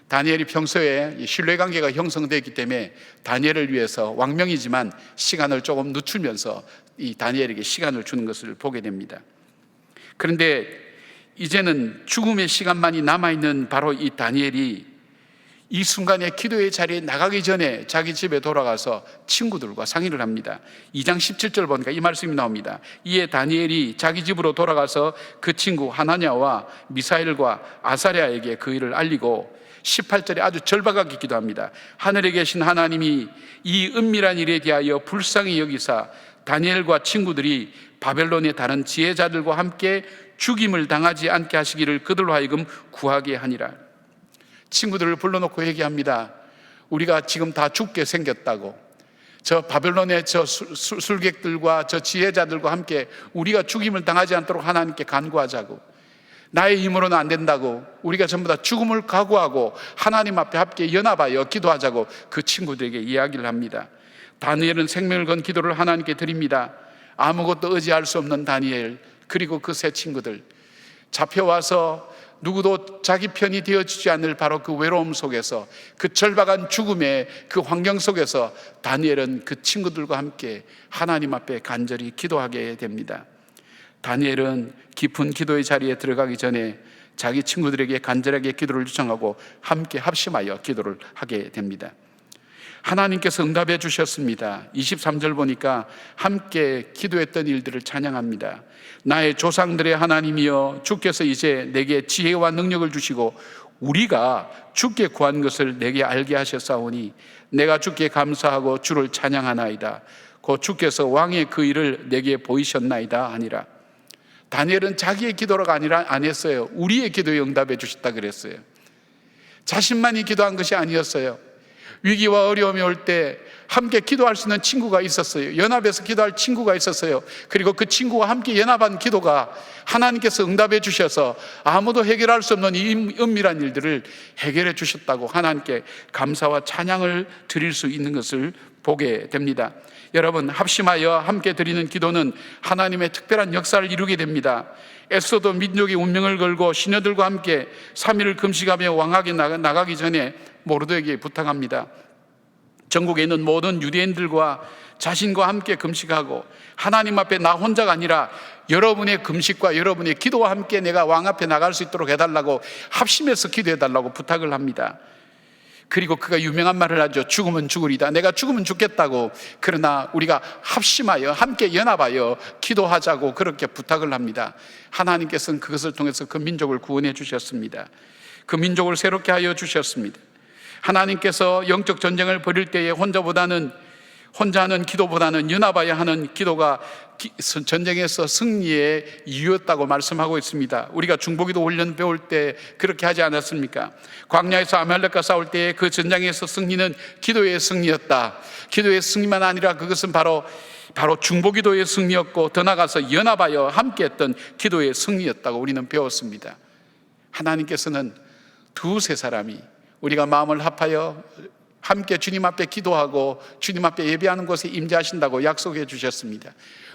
D: 다니엘이 평소에 신뢰관계가 형성되었기 때문에 다니엘을 위해서 왕명이지만 시간을 조금 늦추면서 이 다니엘에게 시간을 주는 것을 보게 됩니다. 그런데 이제는 죽음의 시간만이 남아있는 바로 이 다니엘이 이 순간에 기도의 자리에 나가기 전에 자기 집에 돌아가서 친구들과 상의를 합니다. 2장 17절 보니까 이 말씀이 나옵니다. 이에 다니엘이 자기 집으로 돌아가서 그 친구 하나냐와 미사엘과 아사랴에게 그 일을 알리고 18절에 아주 절박하게 기도합니다. 하늘에 계신 하나님이 이 은밀한 일에 대하여 불쌍히 여기사 다니엘과 친구들이 바벨론의 다른 지혜자들과 함께 죽임을 당하지 않게 하시기를 그들로 하여금 구하게 하니라. 친구들을 불러놓고 얘기합니다. 우리가 지금 다 죽게 생겼다고. 저 바벨론의 저 술객들과 저 지혜자들과 함께 우리가 죽임을 당하지 않도록 하나님께 간구하자고. 나의 힘으로는 안 된다고. 우리가 전부 다 죽음을 각오하고 하나님 앞에 함께 연합하여 기도하자고 그 친구들에게 이야기를 합니다. 다니엘은 생명을 건 기도를 하나님께 드립니다. 아무것도 의지할 수 없는 다니엘 그리고 그 세 친구들 잡혀와서 누구도 자기 편이 되어지지 않을 바로 그 외로움 속에서, 그 절박한 죽음의 그 환경 속에서 다니엘은 그 친구들과 함께 하나님 앞에 간절히 기도하게 됩니다. 다니엘은 깊은 기도의 자리에 들어가기 전에 자기 친구들에게 간절하게 기도를 요청하고 함께 합심하여 기도를 하게 됩니다. 하나님께서 응답해 주셨습니다. 23절 보니까 함께 기도했던 일들을 찬양합니다. 나의 조상들의 하나님이여, 주께서 이제 내게 지혜와 능력을 주시고 우리가 주께 구한 것을 내게 알게 하셨사오니 내가 주께 감사하고 주를 찬양하나이다. 곧 주께서 왕의 그 일을 내게 보이셨나이다 아니라. 다니엘은 자기의 기도가 아니라 안 했어요. 우리의 기도에 응답해 주셨다 그랬어요. 자신만이 기도한 것이 아니었어요. 위기와 어려움이 올 때 함께 기도할 수 있는 친구가 있었어요. 연합해서 기도할 친구가 있었어요. 그리고 그 친구와 함께 연합한 기도가 하나님께서 응답해 주셔서 아무도 해결할 수 없는 이 은밀한 일들을 해결해 주셨다고 하나님께 감사와 찬양을 드릴 수 있는 것을 보게 됩니다. 여러분, 합심하여 함께 드리는 기도는 하나님의 특별한 역사를 이루게 됩니다. 에스더도 민족의 운명을 걸고 시녀들과 함께 3일을 금식하며 왕에게 나가기 전에 모르드에게 부탁합니다. 전국에 있는 모든 유대인들과 자신과 함께 금식하고 하나님 앞에 나 혼자가 아니라 여러분의 금식과 여러분의 기도와 함께 내가 왕 앞에 나갈 수 있도록 해달라고 합심해서 기도해달라고 부탁을 합니다. 그리고 그가 유명한 말을 하죠. 죽으면 죽으리다. 내가 죽으면 죽겠다고. 그러나 우리가 합심하여 함께 연합하여 기도하자고 그렇게 부탁을 합니다. 하나님께서는 그것을 통해서 그 민족을 구원해 주셨습니다. 그 민족을 새롭게 하여 주셨습니다. 하나님께서 영적 전쟁을 벌일 때에 혼자 하는 기도보다는 연합하여 하는 기도가 전쟁에서 승리의 이유였다고 말씀하고 있습니다. 우리가 중보기도 훈련 배울 때 그렇게 하지 않았습니까? 광야에서 아말렉과 싸울 때 그 전쟁에서 승리는 기도의 승리였다. 기도의 승리만 아니라 그것은 바로 중보기도의 승리였고 더 나아가서 연합하여 함께했던 기도의 승리였다고 우리는 배웠습니다. 하나님께서는 두세 사람이 우리가 마음을 합하여 함께 주님 앞에 기도하고 주님 앞에 예배하는 곳에 임재하신다고 약속해 주셨습니다.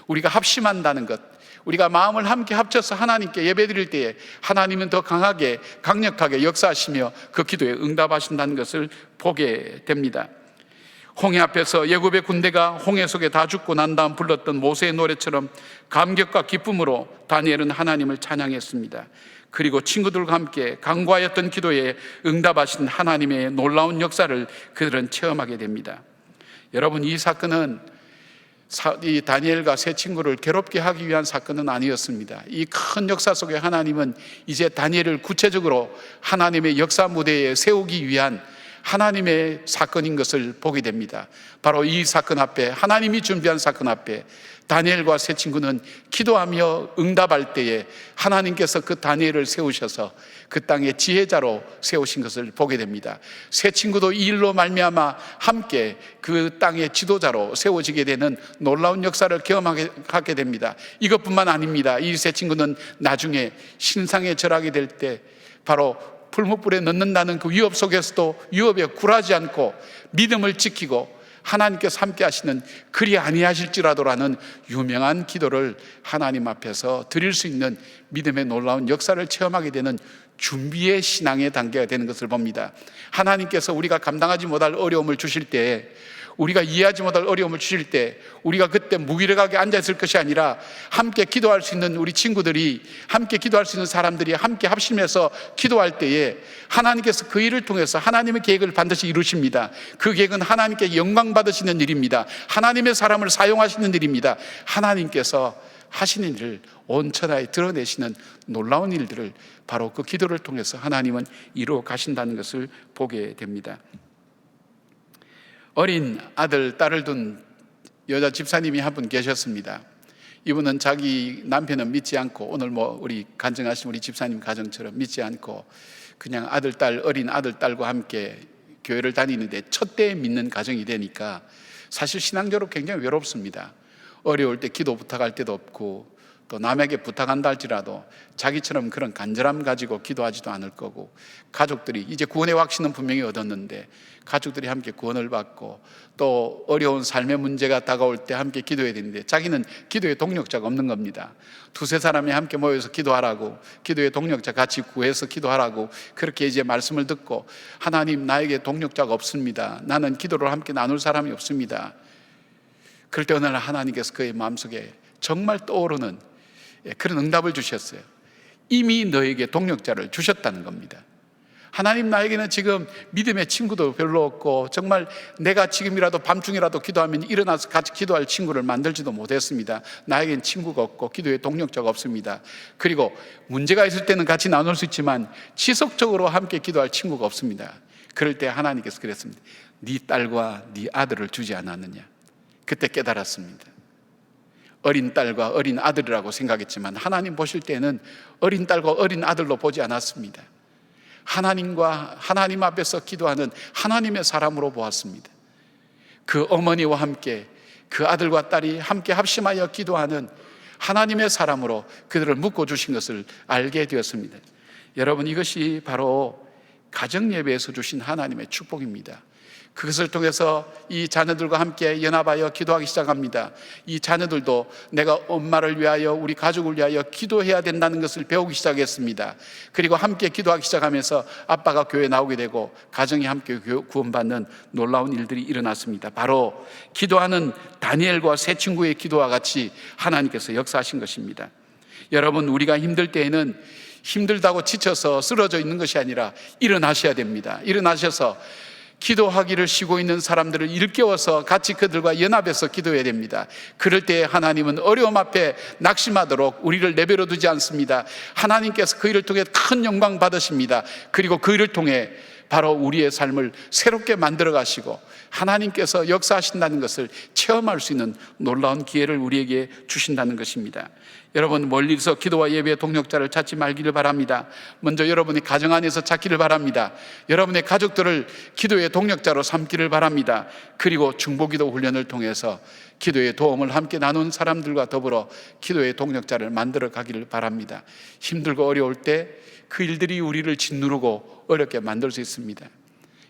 D: 우리가 합심한다는 것, 우리가 마음을 함께 합쳐서 하나님께 예배드릴 때에 하나님은 더 강하게 강력하게 역사하시며 그 기도에 응답하신다는 것을 보게 됩니다. 홍해 앞에서 애굽의 군대가 홍해 속에 다 죽고 난 다음 불렀던 모세의 노래처럼 감격과 기쁨으로 다니엘은 하나님을 찬양했습니다. 그리고 친구들과 함께 간구하였던 기도에 응답하신 하나님의 놀라운 역사를 그들은 체험하게 됩니다. 여러분, 이 사건은 이 다니엘과 세 친구를 괴롭게 하기 위한 사건은 아니었습니다. 이 큰 역사 속에 하나님은 이제 다니엘을 구체적으로 하나님의 역사 무대에 세우기 위한 하나님의 사건인 것을 보게 됩니다. 바로 이 사건 앞에, 하나님이 준비한 사건 앞에 다니엘과 세 친구는 기도하며 응답할 때에 하나님께서 그 다니엘을 세우셔서 그 땅의 지혜자로 세우신 것을 보게 됩니다. 세 친구도 이 일로 말미암아 함께 그 땅의 지도자로 세워지게 되는 놀라운 역사를 경험하게 됩니다. 이것뿐만 아닙니다. 이 세 친구는 나중에 신상에 절하게 될 때 바로 풀무불에 넣는다는 그 위협 속에서도 위협에 굴하지 않고 믿음을 지키고 하나님께서 함께 하시는 그리 아니하실지라도라는 유명한 기도를 하나님 앞에서 드릴 수 있는 믿음의 놀라운 역사를 체험하게 되는 준비의 신앙의 단계가 되는 것을 봅니다. 하나님께서 우리가 감당하지 못할 어려움을 주실 때, 우리가 이해하지 못할 어려움을 주실 때 우리가 그때 무기력하게 앉아있을 것이 아니라 함께 기도할 수 있는 우리 친구들이, 함께 기도할 수 있는 사람들이 함께 합심해서 기도할 때에 하나님께서 그 일을 통해서 하나님의 계획을 반드시 이루십니다. 그 계획은 하나님께 영광 받으시는 일입니다. 하나님의 사람을 사용하시는 일입니다. 하나님께서 하시는 일을 온 천하에 드러내시는 놀라운 일들을 바로 그 기도를 통해서 하나님은 이루어 가신다는 것을 보게 됩니다. 어린 아들, 딸을 둔 여자 집사님이 한 분 계셨습니다. 이분은 자기 남편은 믿지 않고, 오늘 우리 간증하신 우리 집사님 가정처럼 믿지 않고 그냥 아들, 딸, 어린 아들, 딸과 함께 교회를 다니는데 첫째 믿는 가정이 되니까 사실 신앙적으로 굉장히 외롭습니다. 어려울 때 기도 부탁할 때도 없고 또 남에게 부탁한다 할지라도 자기처럼 그런 간절함 가지고 기도하지도 않을 거고, 가족들이 이제 구원의 확신은 분명히 얻었는데 가족들이 함께 구원을 받고 또 어려운 삶의 문제가 다가올 때 함께 기도해야 되는데 자기는 기도의 동력자가 없는 겁니다. 두세 사람이 함께 모여서 기도하라고, 기도의 동력자 같이 구해서 기도하라고 그렇게 이제 말씀을 듣고, 하나님 나에게 동력자가 없습니다. 나는 기도를 함께 나눌 사람이 없습니다. 그럴 때 어느 날 하나님께서 그의 마음속에 정말 떠오르는 그런 응답을 주셨어요. 이미 너에게 동력자를 주셨다는 겁니다. 하나님, 나에게는 지금 믿음의 친구도 별로 없고 정말 내가 지금이라도 밤중이라도 기도하면 일어나서 같이 기도할 친구를 만들지도 못했습니다. 나에겐 친구가 없고 기도의 동력자가 없습니다. 그리고 문제가 있을 때는 같이 나눌 수 있지만 지속적으로 함께 기도할 친구가 없습니다. 그럴 때 하나님께서 그랬습니다. 네 딸과 네 아들을 주지 않았느냐. 그때 깨달았습니다. 어린 딸과 어린 아들이라고 생각했지만 하나님 보실 때는 어린 딸과 어린 아들로 보지 않았습니다. 하나님 앞에서 기도하는 하나님의 사람으로 보았습니다. 그 어머니와 함께 그 아들과 딸이 함께 합심하여 기도하는 하나님의 사람으로 그들을 묶어주신 것을 알게 되었습니다. 여러분, 이것이 바로 가정예배에서 주신 하나님의 축복입니다. 그것을 통해서 이 자녀들과 함께 연합하여 기도하기 시작합니다. 이 자녀들도 내가 엄마를 위하여, 우리 가족을 위하여 기도해야 된다는 것을 배우기 시작했습니다. 그리고 함께 기도하기 시작하면서 아빠가 교회에 나오게 되고 가정이 함께 구원받는 놀라운 일들이 일어났습니다. 바로 기도하는 다니엘과 세 친구의 기도와 같이 하나님께서 역사하신 것입니다. 여러분, 우리가 힘들 때에는 힘들다고 지쳐서 쓰러져 있는 것이 아니라 일어나셔야 됩니다. 일어나셔서 기도하기를 쉬고 있는 사람들을 일깨워서 같이 그들과 연합해서 기도해야 됩니다. 그럴 때 하나님은 어려움 앞에 낙심하도록 우리를 내버려 두지 않습니다. 하나님께서 그 일을 통해 큰 영광 받으십니다. 그리고 그 일을 통해 바로 우리의 삶을 새롭게 만들어 가시고 하나님께서 역사하신다는 것을 체험할 수 있는 놀라운 기회를 우리에게 주신다는 것입니다. 여러분, 멀리서 기도와 예배의 동력자를 찾지 말기를 바랍니다. 먼저 여러분이 가정 안에서 찾기를 바랍니다. 여러분의 가족들을 기도의 동력자로 삼기를 바랍니다. 그리고 중보기도 훈련을 통해서 기도의 도움을 함께 나눈 사람들과 더불어 기도의 동력자를 만들어 가기를 바랍니다. 힘들고 어려울 때 그 일들이 우리를 짓누르고 어렵게 만들 수 있습니다.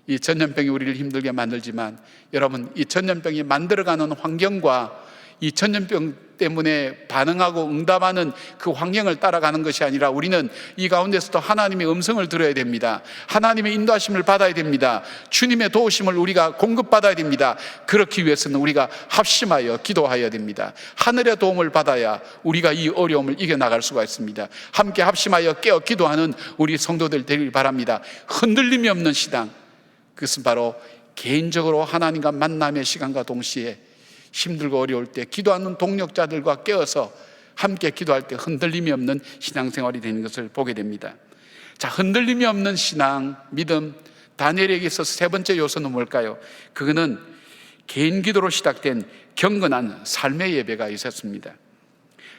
D: 이 전염병이 우리를 힘들게 만들지만 여러분, 이 전염병이 만들어가는 환경과 이 전염병 때문에 반응하고 응답하는 그 환경을 따라가는 것이 아니라 우리는 이 가운데서도 하나님의 음성을 들어야 됩니다. 하나님의 인도하심을 받아야 됩니다. 주님의 도우심을 우리가 공급받아야 됩니다. 그렇기 위해서는 우리가 합심하여 기도해야 됩니다. 하늘의 도움을 받아야 우리가 이 어려움을 이겨나갈 수가 있습니다. 함께 합심하여 깨어 기도하는 우리 성도들 되길 바랍니다. 흔들림이 없는 시간, 그것은 바로 개인적으로 하나님과 만남의 시간과 동시에 힘들고 어려울 때 기도하는 동력자들과 깨어서 함께 기도할 때 흔들림이 없는 신앙생활이 되는 것을 보게 됩니다. 자, 흔들림이 없는 신앙, 믿음, 다니엘에게 있어서 세 번째 요소는 뭘까요? 그거는 개인 기도로 시작된 경건한 삶의 예배가 있었습니다.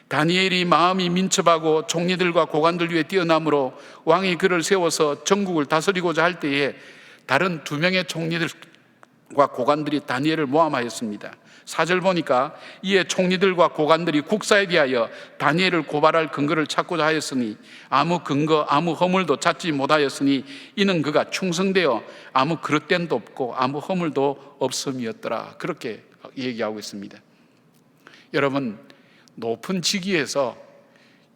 D: 다니엘이 마음이 민첩하고 총리들과 고관들 위에 뛰어남으로 왕이 그를 세워서 전국을 다스리고자 할 때에 다른 2명의 총리들과 고관들이 다니엘을 모함하였습니다. 4절 보니까 이에 총리들과 고관들이 국사에 대하여 다니엘을 고발할 근거를 찾고자 하였으니 아무 근거 아무 허물도 찾지 못하였으니 이는 그가 충성되어 아무 그릇됨도 없고 아무 허물도 없음이었더라. 그렇게 얘기하고 있습니다. 여러분, 높은 직위에서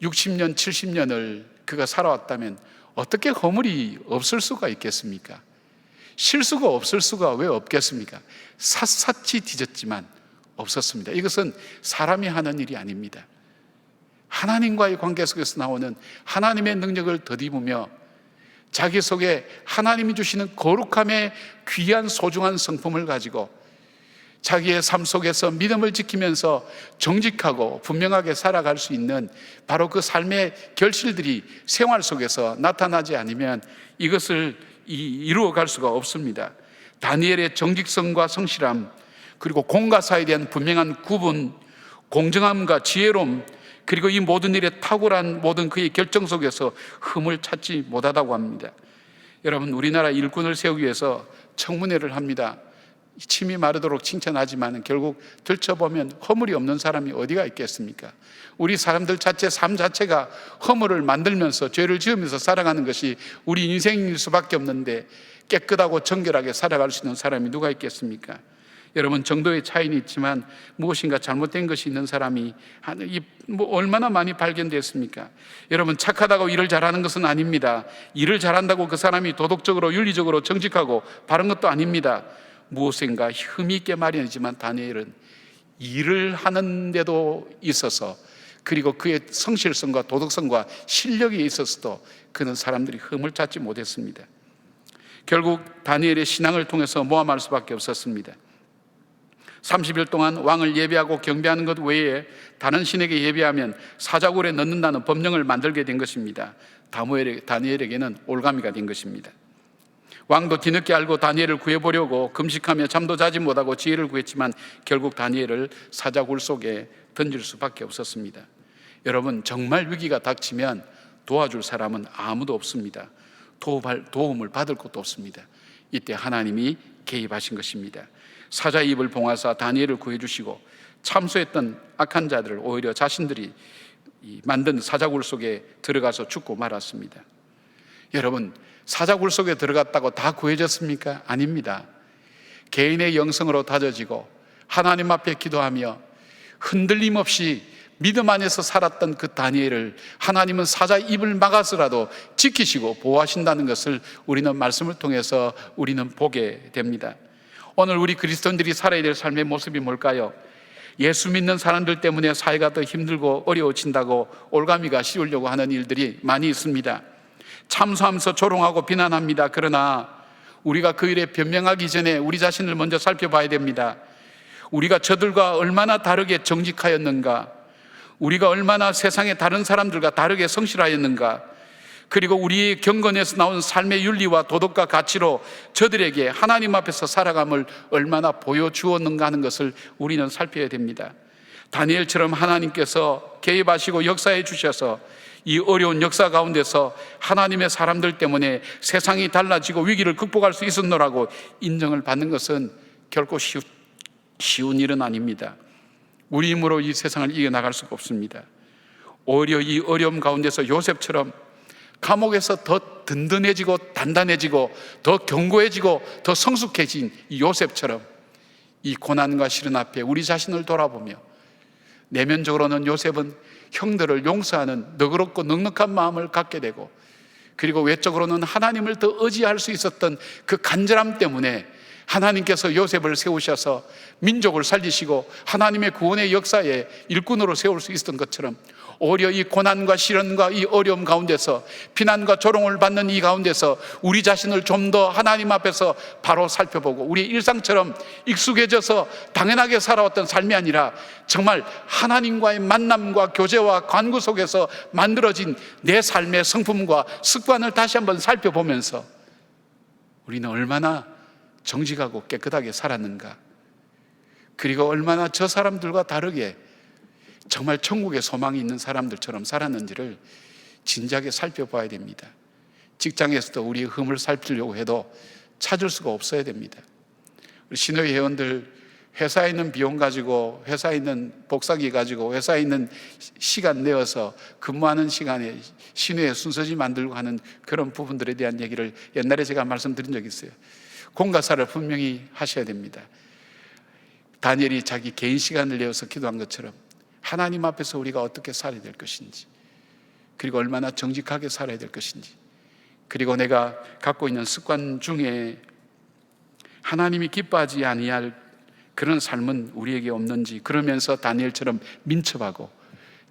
D: 60년 70년을 그가 살아왔다면 어떻게 허물이 없을 수가 있겠습니까? 실수가 없을 수가 왜 없겠습니까? 샅샅이 뒤졌지만 없었습니다. 이것은 사람이 하는 일이 아닙니다. 하나님과의 관계 속에서 나오는 하나님의 능력을 덧입으며 자기 속에 하나님이 주시는 거룩함의 귀한 소중한 성품을 가지고 자기의 삶 속에서 믿음을 지키면서 정직하고 분명하게 살아갈 수 있는 바로 그 삶의 결실들이 생활 속에서 나타나지 않으면 이것을 이루어갈 수가 없습니다. 다니엘의 정직성과 성실함, 그리고 공과 사에 대한 분명한 구분, 공정함과 지혜로움, 그리고 이 모든 일에 탁월한 모든 그의 결정 속에서 흠을 찾지 못하다고 합니다. 여러분, 우리나라 일꾼을 세우기 위해서 청문회를 합니다. 침이 마르도록 칭찬하지만 결국 들춰보면 허물이 없는 사람이 어디가 있겠습니까? 우리 사람들 자체 삶 자체가 허물을 만들면서 죄를 지으면서 살아가는 것이 우리 인생일 수밖에 없는데 깨끗하고 정결하게 살아갈 수 있는 사람이 누가 있겠습니까? 여러분, 정도의 차이는 있지만 무엇인가 잘못된 것이 있는 사람이 얼마나 많이 발견됐습니까? 여러분, 착하다고 일을 잘하는 것은 아닙니다. 일을 잘한다고 그 사람이 도덕적으로 윤리적으로 정직하고 바른 것도 아닙니다. 무엇인가 흠이 있게 마련이지만 다니엘은 일을 하는 데도 있어서, 그리고 그의 성실성과 도덕성과 실력에 있어서도 그는 사람들이 흠을 찾지 못했습니다. 결국 다니엘의 신앙을 통해서 모함할 수밖에 없었습니다. 30일 동안 왕을 예배하고 경배하는 것 외에 다른 신에게 예배하면 사자굴에 넣는다는 법령을 만들게 된 것입니다. 다니엘에게는 올가미가 된 것입니다. 왕도 뒤늦게 알고 다니엘을 구해보려고 금식하며 잠도 자지 못하고 지혜를 구했지만 결국 다니엘을 사자굴 속에 던질 수밖에 없었습니다. 여러분, 정말 위기가 닥치면 도와줄 사람은 아무도 없습니다. 도움을 받을 것도 없습니다. 이때 하나님이 개입하신 것입니다. 사자의 입을 봉하사 다니엘을 구해주시고 참소했던 악한 자들을 오히려 자신들이 만든 사자굴 속에 들어가서 죽고 말았습니다. 여러분, 사자굴 속에 들어갔다고 다 구해졌습니까? 아닙니다. 개인의 영성으로 다져지고 하나님 앞에 기도하며 흔들림 없이 믿음 안에서 살았던 그 다니엘을 하나님은 사자의 입을 막아서라도 지키시고 보호하신다는 것을 우리는 말씀을 통해서 우리는 보게 됩니다. 오늘 우리 그리스도인들이 살아야 될 삶의 모습이 뭘까요? 예수 믿는 사람들 때문에 사회가 더 힘들고 어려워진다고 올가미가 씌우려고 하는 일들이 많이 있습니다. 참소하면서 조롱하고 비난합니다. 그러나 우리가 그 일에 변명하기 전에 우리 자신을 먼저 살펴봐야 됩니다. 우리가 저들과 얼마나 다르게 정직하였는가, 우리가 얼마나 세상의 다른 사람들과 다르게 성실하였는가, 그리고 우리의 경건에서 나온 삶의 윤리와 도덕과 가치로 저들에게 하나님 앞에서 살아감을 얼마나 보여주었는가 하는 것을 우리는 살펴야 됩니다. 다니엘처럼 하나님께서 개입하시고 역사해 주셔서 이 어려운 역사 가운데서 하나님의 사람들 때문에 세상이 달라지고 위기를 극복할 수 있었노라고 인정을 받는 것은 결코 쉬운 일은 아닙니다. 우리 힘으로 이 세상을 이겨나갈 수가 없습니다. 오히려 이 어려움 가운데서 요셉처럼 감옥에서 더 든든해지고 단단해지고 더 견고해지고 더 성숙해진 이 요셉처럼 이 고난과 시련 앞에 우리 자신을 돌아보며 내면적으로는 요셉은 형들을 용서하는 너그럽고 넉넉한 마음을 갖게 되고, 그리고 외적으로는 하나님을 더 의지할 수 있었던 그 간절함 때문에 하나님께서 요셉을 세우셔서 민족을 살리시고 하나님의 구원의 역사에 일꾼으로 세울 수 있었던 것처럼 오히려 이 고난과 시련과 이 어려움 가운데서 비난과 조롱을 받는 이 가운데서 우리 자신을 좀 더 하나님 앞에서 바로 살펴보고 우리 일상처럼 익숙해져서 당연하게 살아왔던 삶이 아니라 정말 하나님과의 만남과 교제와 관계 속에서 만들어진 내 삶의 성품과 습관을 다시 한번 살펴보면서 우리는 얼마나 정직하고 깨끗하게 살았는가, 그리고 얼마나 저 사람들과 다르게 정말 천국의 소망이 있는 사람들처럼 살았는지를 진지하게 살펴봐야 됩니다. 직장에서도 우리의 흠을 살피려고 해도 찾을 수가 없어야 됩니다. 우리 신호위 회원들 회사에 있는 비용 가지고, 회사에 있는 복사기 가지고, 회사에 있는 시간 내어서 근무하는 시간에 신호의 순서지 만들고 하는 그런 부분들에 대한 얘기를 옛날에 제가 말씀드린 적이 있어요. 공과사를 분명히 하셔야 됩니다. 다니엘이 자기 개인 시간을 내어서 기도한 것처럼 하나님 앞에서 우리가 어떻게 살아야 될 것인지, 그리고 얼마나 정직하게 살아야 될 것인지, 그리고 내가 갖고 있는 습관 중에 하나님이 기뻐하지 아니할 그런 삶은 우리에게 없는지, 그러면서 다니엘처럼 민첩하고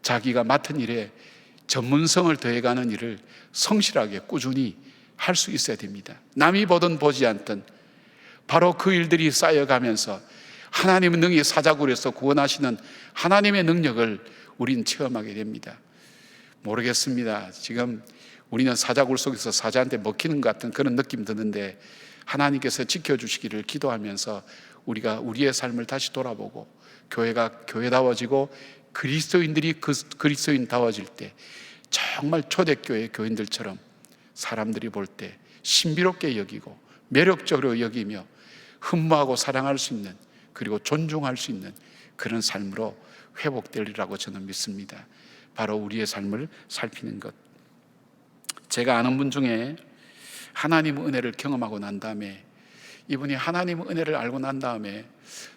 D: 자기가 맡은 일에 전문성을 더해가는 일을 성실하게 꾸준히 할 수 있어야 됩니다. 남이 보든 보지 않든 바로 그 일들이 쌓여가면서 하나님의 능히 사자굴에서 구원하시는 하나님의 능력을 우리는 체험하게 됩니다. 모르겠습니다. 지금 우리는 사자굴 속에서 사자한테 먹히는 것 같은 그런 느낌 드는데 하나님께서 지켜주시기를 기도하면서 우리가 우리의 삶을 다시 돌아보고 교회가 교회다워지고 그리스도인들이 그리스도인다워질 때 정말 초대교회 교인들처럼 사람들이 볼 때 신비롭게 여기고 매력적으로 여기며 흠모하고 사랑할 수 있는, 그리고 존중할 수 있는 그런 삶으로 회복되리라고 저는 믿습니다. 바로 우리의 삶을 살피는 것. 제가 아는 분 중에 하나님 은혜를 경험하고 난 다음에, 이분이 하나님 은혜를 알고 난 다음에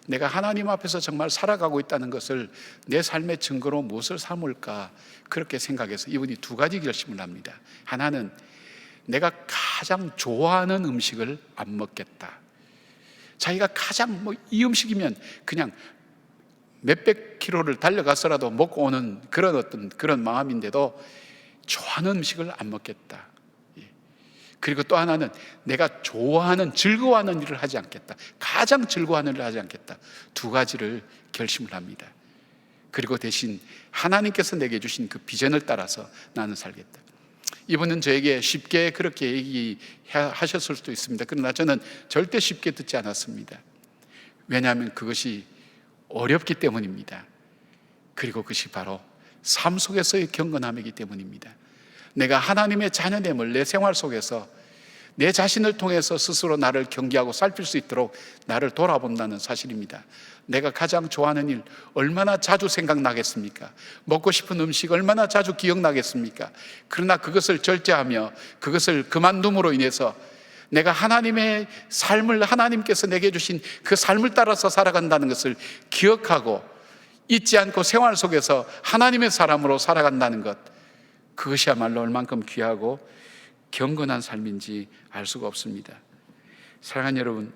D: 내가 하나님 앞에서 정말 살아가고 있다는 것을 내 삶의 증거로 무엇을 삼을까, 그렇게 생각해서 이분이 두 가지 결심을 합니다. 하나는 내가 가장 좋아하는 음식을 안 먹겠다. 자기가 가장 이 음식이면 그냥 몇백 킬로를 달려가서라도 먹고 오는 그런 마음인데도 좋아하는 음식을 안 먹겠다. 그리고 또 하나는 내가 좋아하는, 즐거워하는 일을 하지 않겠다. 가장 즐거워하는 일을 하지 않겠다. 두 가지를 결심을 합니다. 그리고 대신 하나님께서 내게 주신 그 비전을 따라서 나는 살겠다. 이분은 저에게 쉽게 그렇게 얘기하셨을 수도 있습니다. 그러나 저는 절대 쉽게 듣지 않았습니다. 왜냐하면 그것이 어렵기 때문입니다. 그리고 그것이 바로 삶 속에서의 경건함이기 때문입니다. 내가 하나님의 자녀됨을 내 생활 속에서 내 자신을 통해서 스스로 나를 경계하고 살필 수 있도록 나를 돌아본다는 사실입니다. 내가 가장 좋아하는 일 얼마나 자주 생각나겠습니까? 먹고 싶은 음식 얼마나 자주 기억나겠습니까? 그러나 그것을 절제하며 그것을 그만둠으로 인해서 내가 하나님의 삶을, 하나님께서 내게 주신 그 삶을 따라서 살아간다는 것을 기억하고 잊지 않고 생활 속에서 하나님의 사람으로 살아간다는 것, 그것이야말로 얼만큼 귀하고 경건한 삶인지 알 수가 없습니다. 사랑하는 여러분,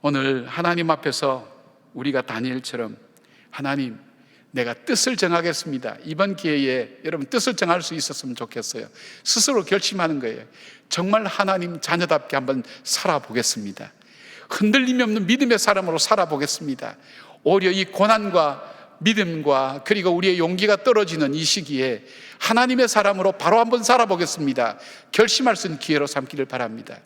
D: 오늘 하나님 앞에서 우리가 다니엘처럼 하나님, 내가 뜻을 정하겠습니다. 이번 기회에 여러분 뜻을 정할 수 있었으면 좋겠어요. 스스로 결심하는 거예요. 정말 하나님 자녀답게 한번 살아보겠습니다. 흔들림이 없는 믿음의 사람으로 살아보겠습니다. 오히려 이 고난과 믿음과 그리고 우리의 용기가 떨어지는 이 시기에 하나님의 사람으로 바로 한번 살아보겠습니다. 결심할 수 있는 기회로 삼기를 바랍니다.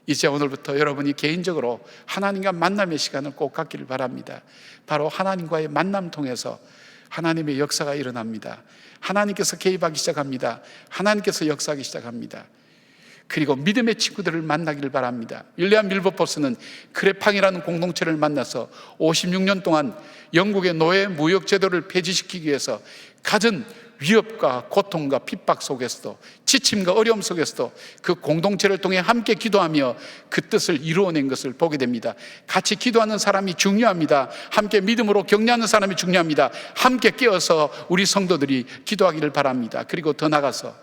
D: 이제 오늘부터 여러분이 개인적으로 하나님과 만남의 시간을 꼭 갖기를 바랍니다. 바로 하나님과의 만남 통해서 하나님의 역사가 일어납니다. 하나님께서 개입하기 시작합니다. 하나님께서 역사하기 시작합니다. 그리고 믿음의 친구들을 만나기를 바랍니다. 윌리엄 밀버포스는 크레팡이라는 공동체를 만나서 56년 동안 영국의 노예 무역 제도를 폐지시키기 위해서 갖은 위협과 고통과 핍박 속에서도, 지침과 어려움 속에서도 그 공동체를 통해 함께 기도하며 그 뜻을 이루어낸 것을 보게 됩니다. 같이 기도하는 사람이 중요합니다. 함께 믿음으로 격려하는 사람이 중요합니다. 함께 깨어서 우리 성도들이 기도하기를 바랍니다. 그리고 더 나아가서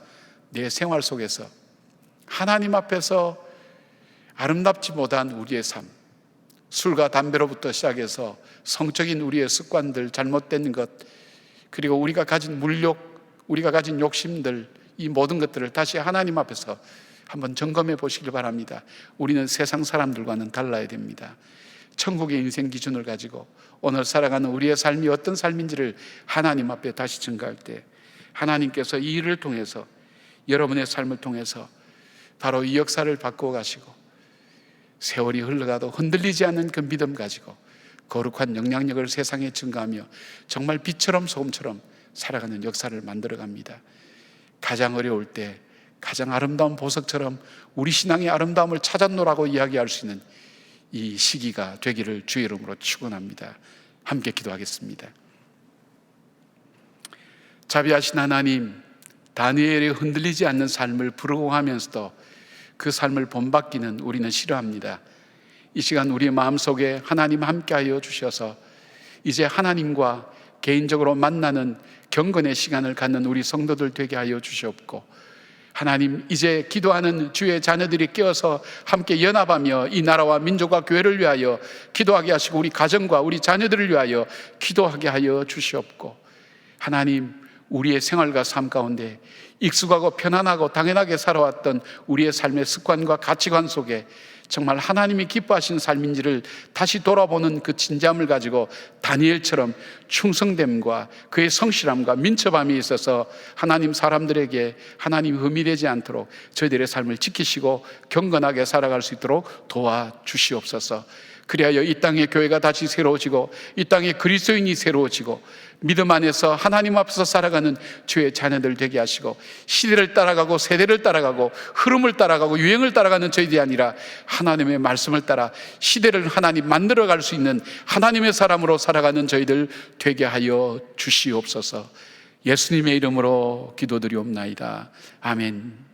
D: 내 생활 속에서 하나님 앞에서 아름답지 못한 우리의 삶, 술과 담배로부터 시작해서 성적인 우리의 습관들, 잘못된 것, 그리고 우리가 가진 물욕, 우리가 가진 욕심들, 이 모든 것들을 다시 하나님 앞에서 한번 점검해 보시길 바랍니다. 우리는 세상 사람들과는 달라야 됩니다. 천국의 인생 기준을 가지고 오늘 살아가는 우리의 삶이 어떤 삶인지를 하나님 앞에 다시 증거할 때, 하나님께서 이 일을 통해서, 여러분의 삶을 통해서 바로 이 역사를 바꾸어 가시고 세월이 흘러가도 흔들리지 않는 그 믿음 가지고 거룩한 영향력을 세상에 증가하며 정말 빛처럼 소금처럼 살아가는 역사를 만들어 갑니다. 가장 어려울 때 가장 아름다운 보석처럼 우리 신앙의 아름다움을 찾았노라고 이야기할 수 있는 이 시기가 되기를 주의 이름으로 축원합니다. 함께 기도하겠습니다. 자비하신 하나님, 다니엘이 흔들리지 않는 삶을 부러워하면서도 그 삶을 본받기는 우리는 싫어합니다. 이 시간 우리의 마음속에 하나님 함께하여 주셔서 이제 하나님과 개인적으로 만나는 경건의 시간을 갖는 우리 성도들 되게 하여 주시옵고, 하나님, 이제 기도하는 주의 자녀들이 깨어서 함께 연합하며 이 나라와 민족과 교회를 위하여 기도하게 하시고 우리 가정과 우리 자녀들을 위하여 기도하게 하여 주시옵고, 하나님, 우리의 생활과 삶 가운데 익숙하고 편안하고 당연하게 살아왔던 우리의 삶의 습관과 가치관 속에 정말 하나님이 기뻐하시는 삶인지를 다시 돌아보는 그 진지함을 가지고 다니엘처럼 충성됨과 그의 성실함과 민첩함이 있어서 하나님 사람들에게 하나님 흠이 되지 않도록 저희들의 삶을 지키시고 경건하게 살아갈 수 있도록 도와주시옵소서. 그리하여 이 땅의 교회가 다시 새로워지고 이 땅의 그리스도인이 새로워지고 믿음 안에서 하나님 앞에서 살아가는 주의 자녀들 되게 하시고, 시대를 따라가고 세대를 따라가고 흐름을 따라가고 유행을 따라가는 저희들이 아니라 하나님의 말씀을 따라 시대를 하나님 만들어갈 수 있는 하나님의 사람으로 살아가는 저희들 되게 하여 주시옵소서. 예수님의 이름으로 기도드리옵나이다. 아멘.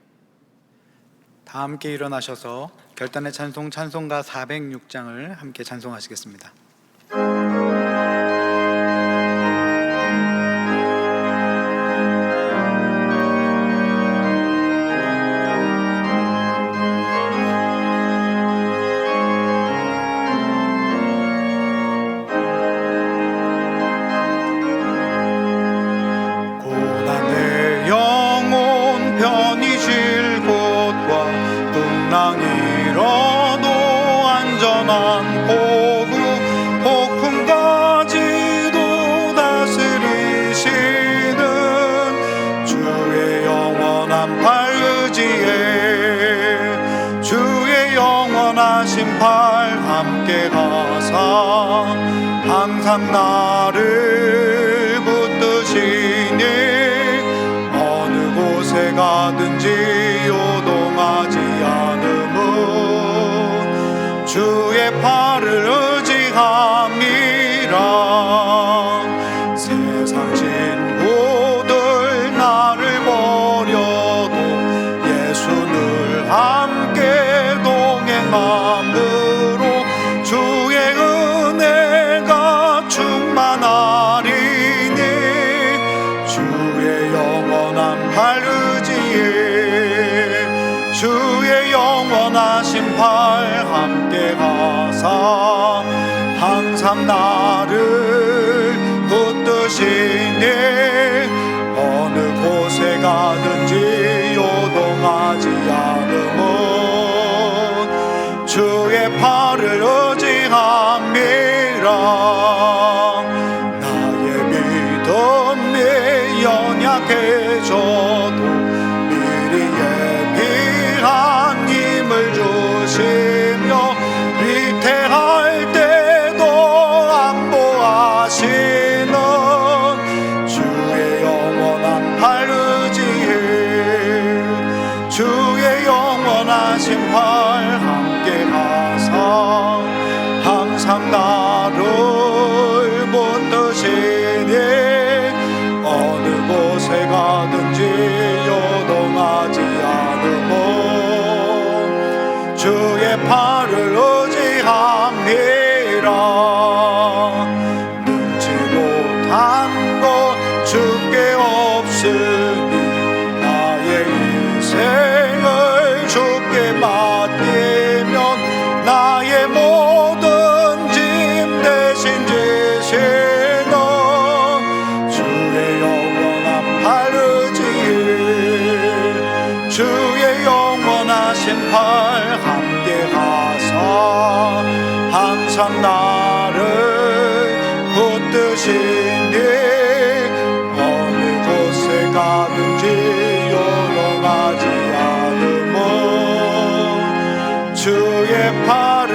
A: 다 함께 일어나셔서 결단의 찬송 찬송가 406장을 함께 찬송하시겠습니다.
B: 고난의 영혼 편히 쉴 곳과 풍랑이 일어도 안전한 포구, 폭풍까지도 다스리시는 주의 영원한 팔 의지에 주의 영원하신 팔 함께 가사 항상 나를 붙드시니 어느 곳에 가든지 요동하지 않음은 주의 팔을 의지함이라. 세상 친구들 나를 버려도 예수 늘 함께 동행함으로 주의 은혜가 충만하리니 주의 영원한 팔 의지에 주의 영원하신 팔 함께 가사 항상 나를 붙드시니 어느 곳에 가든지 요동하지 않음은 주의 팔을 의지함이라. 나의 믿음이 연약해져도 미리 예비한 힘을 주시며 위태할 때도 안보하시는 주의 영원한 팔 의지에 주의 영원하신 팔 함께 가사 항상 나를 붙드시니 어느 곳에 가든지 요동하지 않음은 주의 팔을 의지함이라. 능치 못한 것 주께 없으니 나의 인생을 주께 맡기면 나의 모든 짐 대신 지시는 주의 영원한 팔 의지에 주의 영원하신 팔 함께 가사 항상 나를 붙드시니 어느 곳에 가든지 요동하지 않음은 주의 팔을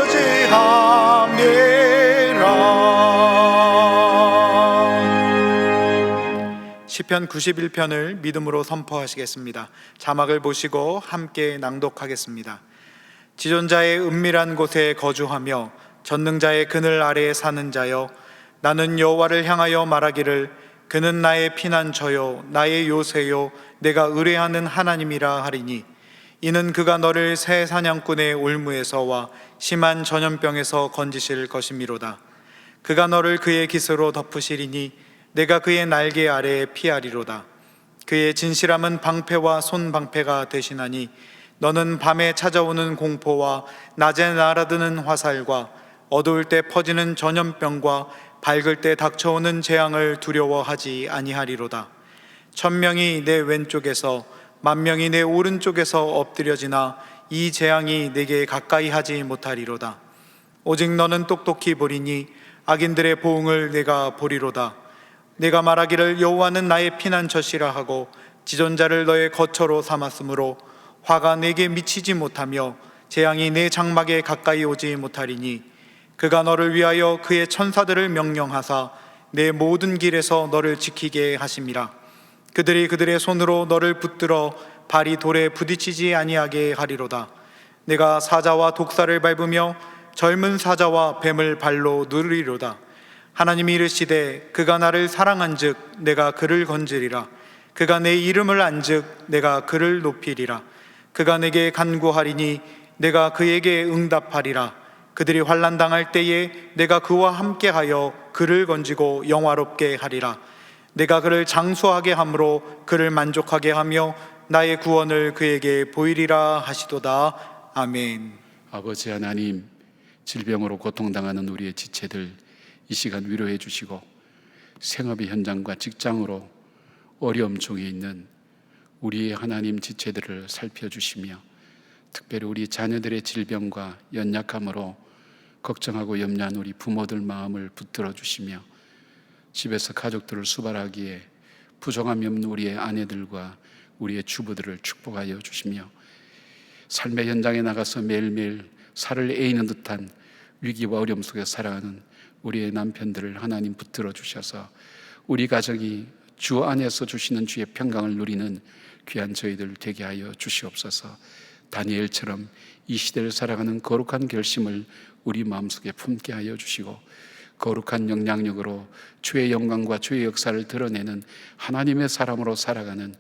B: 의지함이라.
A: 시편 91편을 믿음으로 선포하시겠습니다. 자막을 보시고 함께 낭독하겠습니다. 지존자의 은밀한 곳에 거주하며 전능자의 그늘 아래에 사는 자여, 나는 여호와를 향하여 말하기를 그는 나의 피난처요 나의 요새요 내가 의뢰하는 하나님이라 하리니, 이는 그가 너를 새 사냥꾼의 올무에서와 심한 전염병에서 건지실 것이미로다. 그가 너를 그의 깃으로 덮으시리니 내가 그의 날개 아래에 피하리로다. 그의 진실함은 방패와 손방패가 되시나니 너는 밤에 찾아오는 공포와 낮에 날아드는 화살과 어두울 때 퍼지는 전염병과 밝을 때 닥쳐오는 재앙을 두려워하지 아니하리로다. 1000명이 내 왼쪽에서 10,000명이 내 오른쪽에서 엎드려지나 이 재앙이 내게 가까이 하지 못하리로다. 오직 너는 똑똑히 보리니 악인들의 보응을 내가 보리로다. 내가 말하기를 여호와는 나의 피난처시라 하고 지존자를 너의 거처로 삼았으므로 화가 내게 미치지 못하며 재앙이 내 장막에 가까이 오지 못하리니 그가 너를 위하여 그의 천사들을 명령하사 내 모든 길에서 너를 지키게 하심이라. 그들이 그들의 손으로 너를 붙들어 발이 돌에 부딪히지 아니하게 하리로다. 내가 사자와 독사를 밟으며 젊은 사자와 뱀을 발로 누르리로다. 하나님이 이르시되 그가 나를 사랑한즉 내가 그를 건지리라. 그가 내 이름을 안즉 내가 그를 높이리라. 그가 내게 간구하리니 내가 그에게 응답하리라. 그들이 환난 당할 때에 내가 그와 함께하여 그를 건지고 영화롭게 하리라. 내가 그를 장수하게 함으로 그를 만족하게 하며 나의 구원을 그에게 보이리라 하시도다. 아멘.
D: 아버지 하나님, 질병으로 고통당하는 우리의 지체들 이 시간 위로해 주시고, 생업의 현장과 직장으로 어려움 중에 있는 우리의 하나님 지체들을 살펴주시며, 특별히 우리 자녀들의 질병과 연약함으로 걱정하고 염려한 우리 부모들 마음을 붙들어 주시며, 집에서 가족들을 수발하기에 부정함이 없는 우리의 아내들과 우리의 주부들을 축복하여 주시며, 삶의 현장에 나가서 매일매일 살을 에이는 듯한 위기와 어려움 속에 살아가는 우리의 남편들을 하나님 붙들어 주셔서 우리 가정이 주 안에서 주시는 주의 평강을 누리는 귀한 저희들 되게 하여 주시옵소서. 다니엘처럼 이 시대를 살아가는 거룩한 결심을 우리 마음속에 품게 하여 주시고, 거룩한 영향력으로 주의 영광과 주의 역사를 드러내는 하나님의 사람으로 살아가는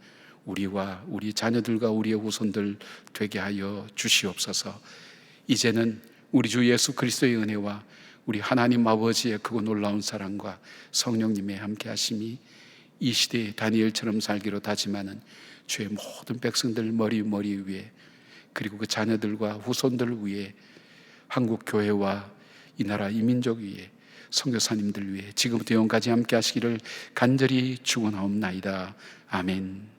D: 우리와 우리 자녀들과 우리의 후손들 되게 하여 주시옵소서. 이제는 우리 주 예수 그리스도의 은혜와 우리 하나님 아버지의 크고 놀라운 사랑과 성령님의 함께 하심이 이 시대에 다니엘처럼 살기로 다짐하는 주의 모든 백성들 머리 위에, 그리고 그 자녀들과 후손들 위에, 한국 교회와 이 나라 이민족 위에, 선교사님들 위해 지금부터 영원까지 함께 하시기를 간절히 축원하옵나이다. 아멘.